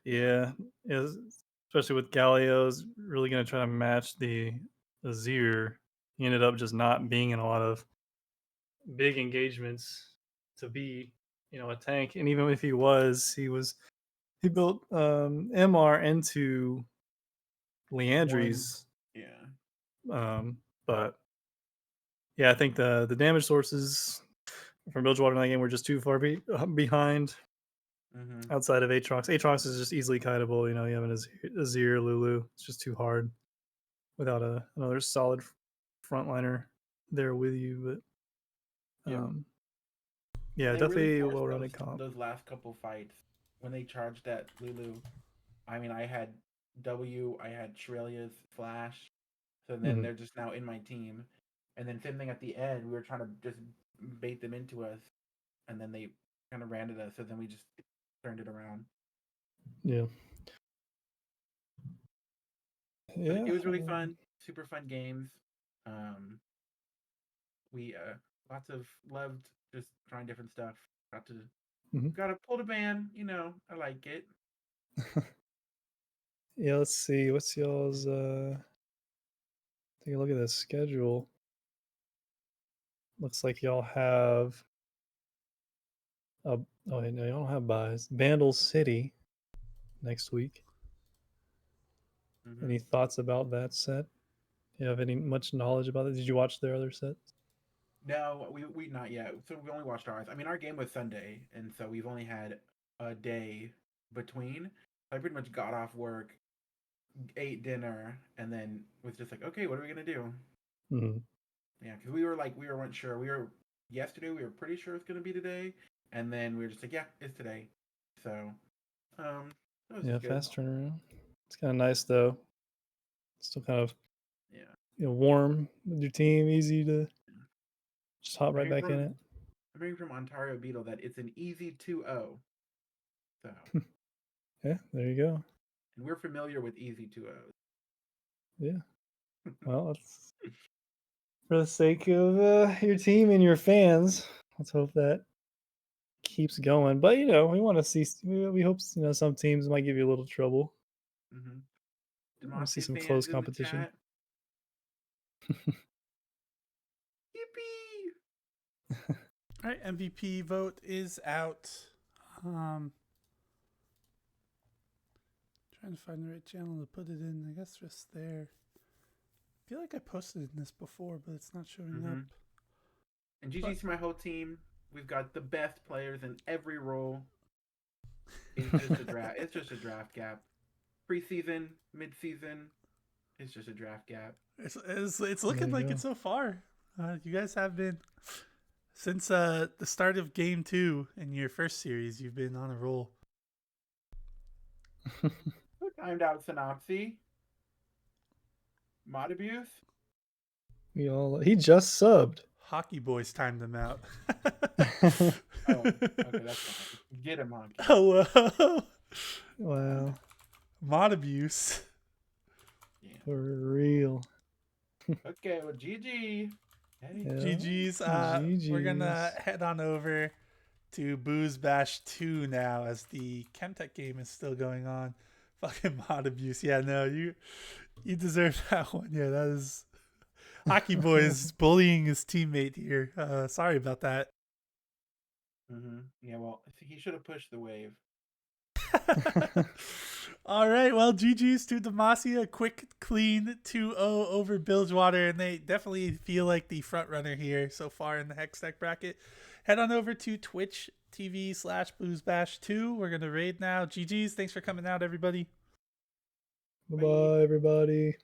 Yeah, especially with Galio's really going to try to match the Azir. He ended up just not being in a lot of big engagements to be, a tank. And even if he built MR into Leandry's. Yeah. But yeah, I think the damage sources from Bilgewater in that game were just too far behind. Outside of Aatrox. Aatrox is just easily kiteable. You have an Azir, Lulu. It's just too hard without another solid frontliner there with you. But yeah, definitely a well-rounded comp. Those last couple fights, when they charged that Lulu, I mean, I had W, I had Shrelia's Flash, so then they're just now in my team. And then same thing at the end, we were trying to just bait them into us, and then they kind of ran at us, so then we just turned it around. Yeah. But it was really fun, super fun games. We lots of loved just trying different stuff. Got to pull the band, I like it. Yeah, let's see. What's y'all's take a look at this schedule. Looks like y'all have oh wait, no, y'all don't have buys. Vandal City next week. Any thoughts about that set? Do you have much knowledge about it? Did you watch their other sets? No, we not yet. So we only watched ours. I mean, our game was Sunday, and so we've only had a day between. I pretty much got off work, ate dinner, and then was just like, okay, what are we gonna do? Yeah, because we weren't sure. Yesterday we were pretty sure it's gonna be today, and then we were just like, yeah, it's today. So, yeah, good. Fast turnaround. It's kind of nice though. It's still kind of warm with your team, easy to just hop right back in it. I'm hearing from Ontario Beetle that it's an easy 2-0. So yeah, there you go. And we're familiar with easy 2-0s. Yeah. Well, that's for the sake of your team and your fans. Let's hope that keeps going. But we want to see. We hope some teams might give you a little trouble. I want to see some close competition. Yippee! All right, MVP vote is out. Trying to find the right channel to put it in. I guess just there. I feel like I posted in this before, but it's not showing up. And GG's to my whole team. We've got the best players in every role. It's just a draft. It's just a draft gap. Preseason, mid-season, It's just a draft gap. It's looking like it so far. You guys have been since the start of game 2 in your first series. You've been on a roll. Who timed out Synopsy? Mod abuse? He just subbed. Hockey boys timed them out. Oh, okay, that's fine. Get him, Hockey. Oh, whoa. Wow. Mod abuse. Yeah. For real. Okay, well, GG. Hey. Yeah. GG's. We're gonna head on over to Booze Bash 2 now, as the Chemtech game is still going on. Fucking mod abuse. Yeah, no, you deserve that one. Yeah, that is Hockey Boys bullying his teammate here. Sorry about that. Yeah, well, I think he should have pushed the wave. All right, well, GG's to Demacia. A quick, clean 2-0 over Bilgewater, and they definitely feel like the front runner here so far in the Hextech bracket. Head on over to Twitch TV/BoozeBash2. We're going to raid now. GG's. Thanks for coming out, everybody. Bye, everybody.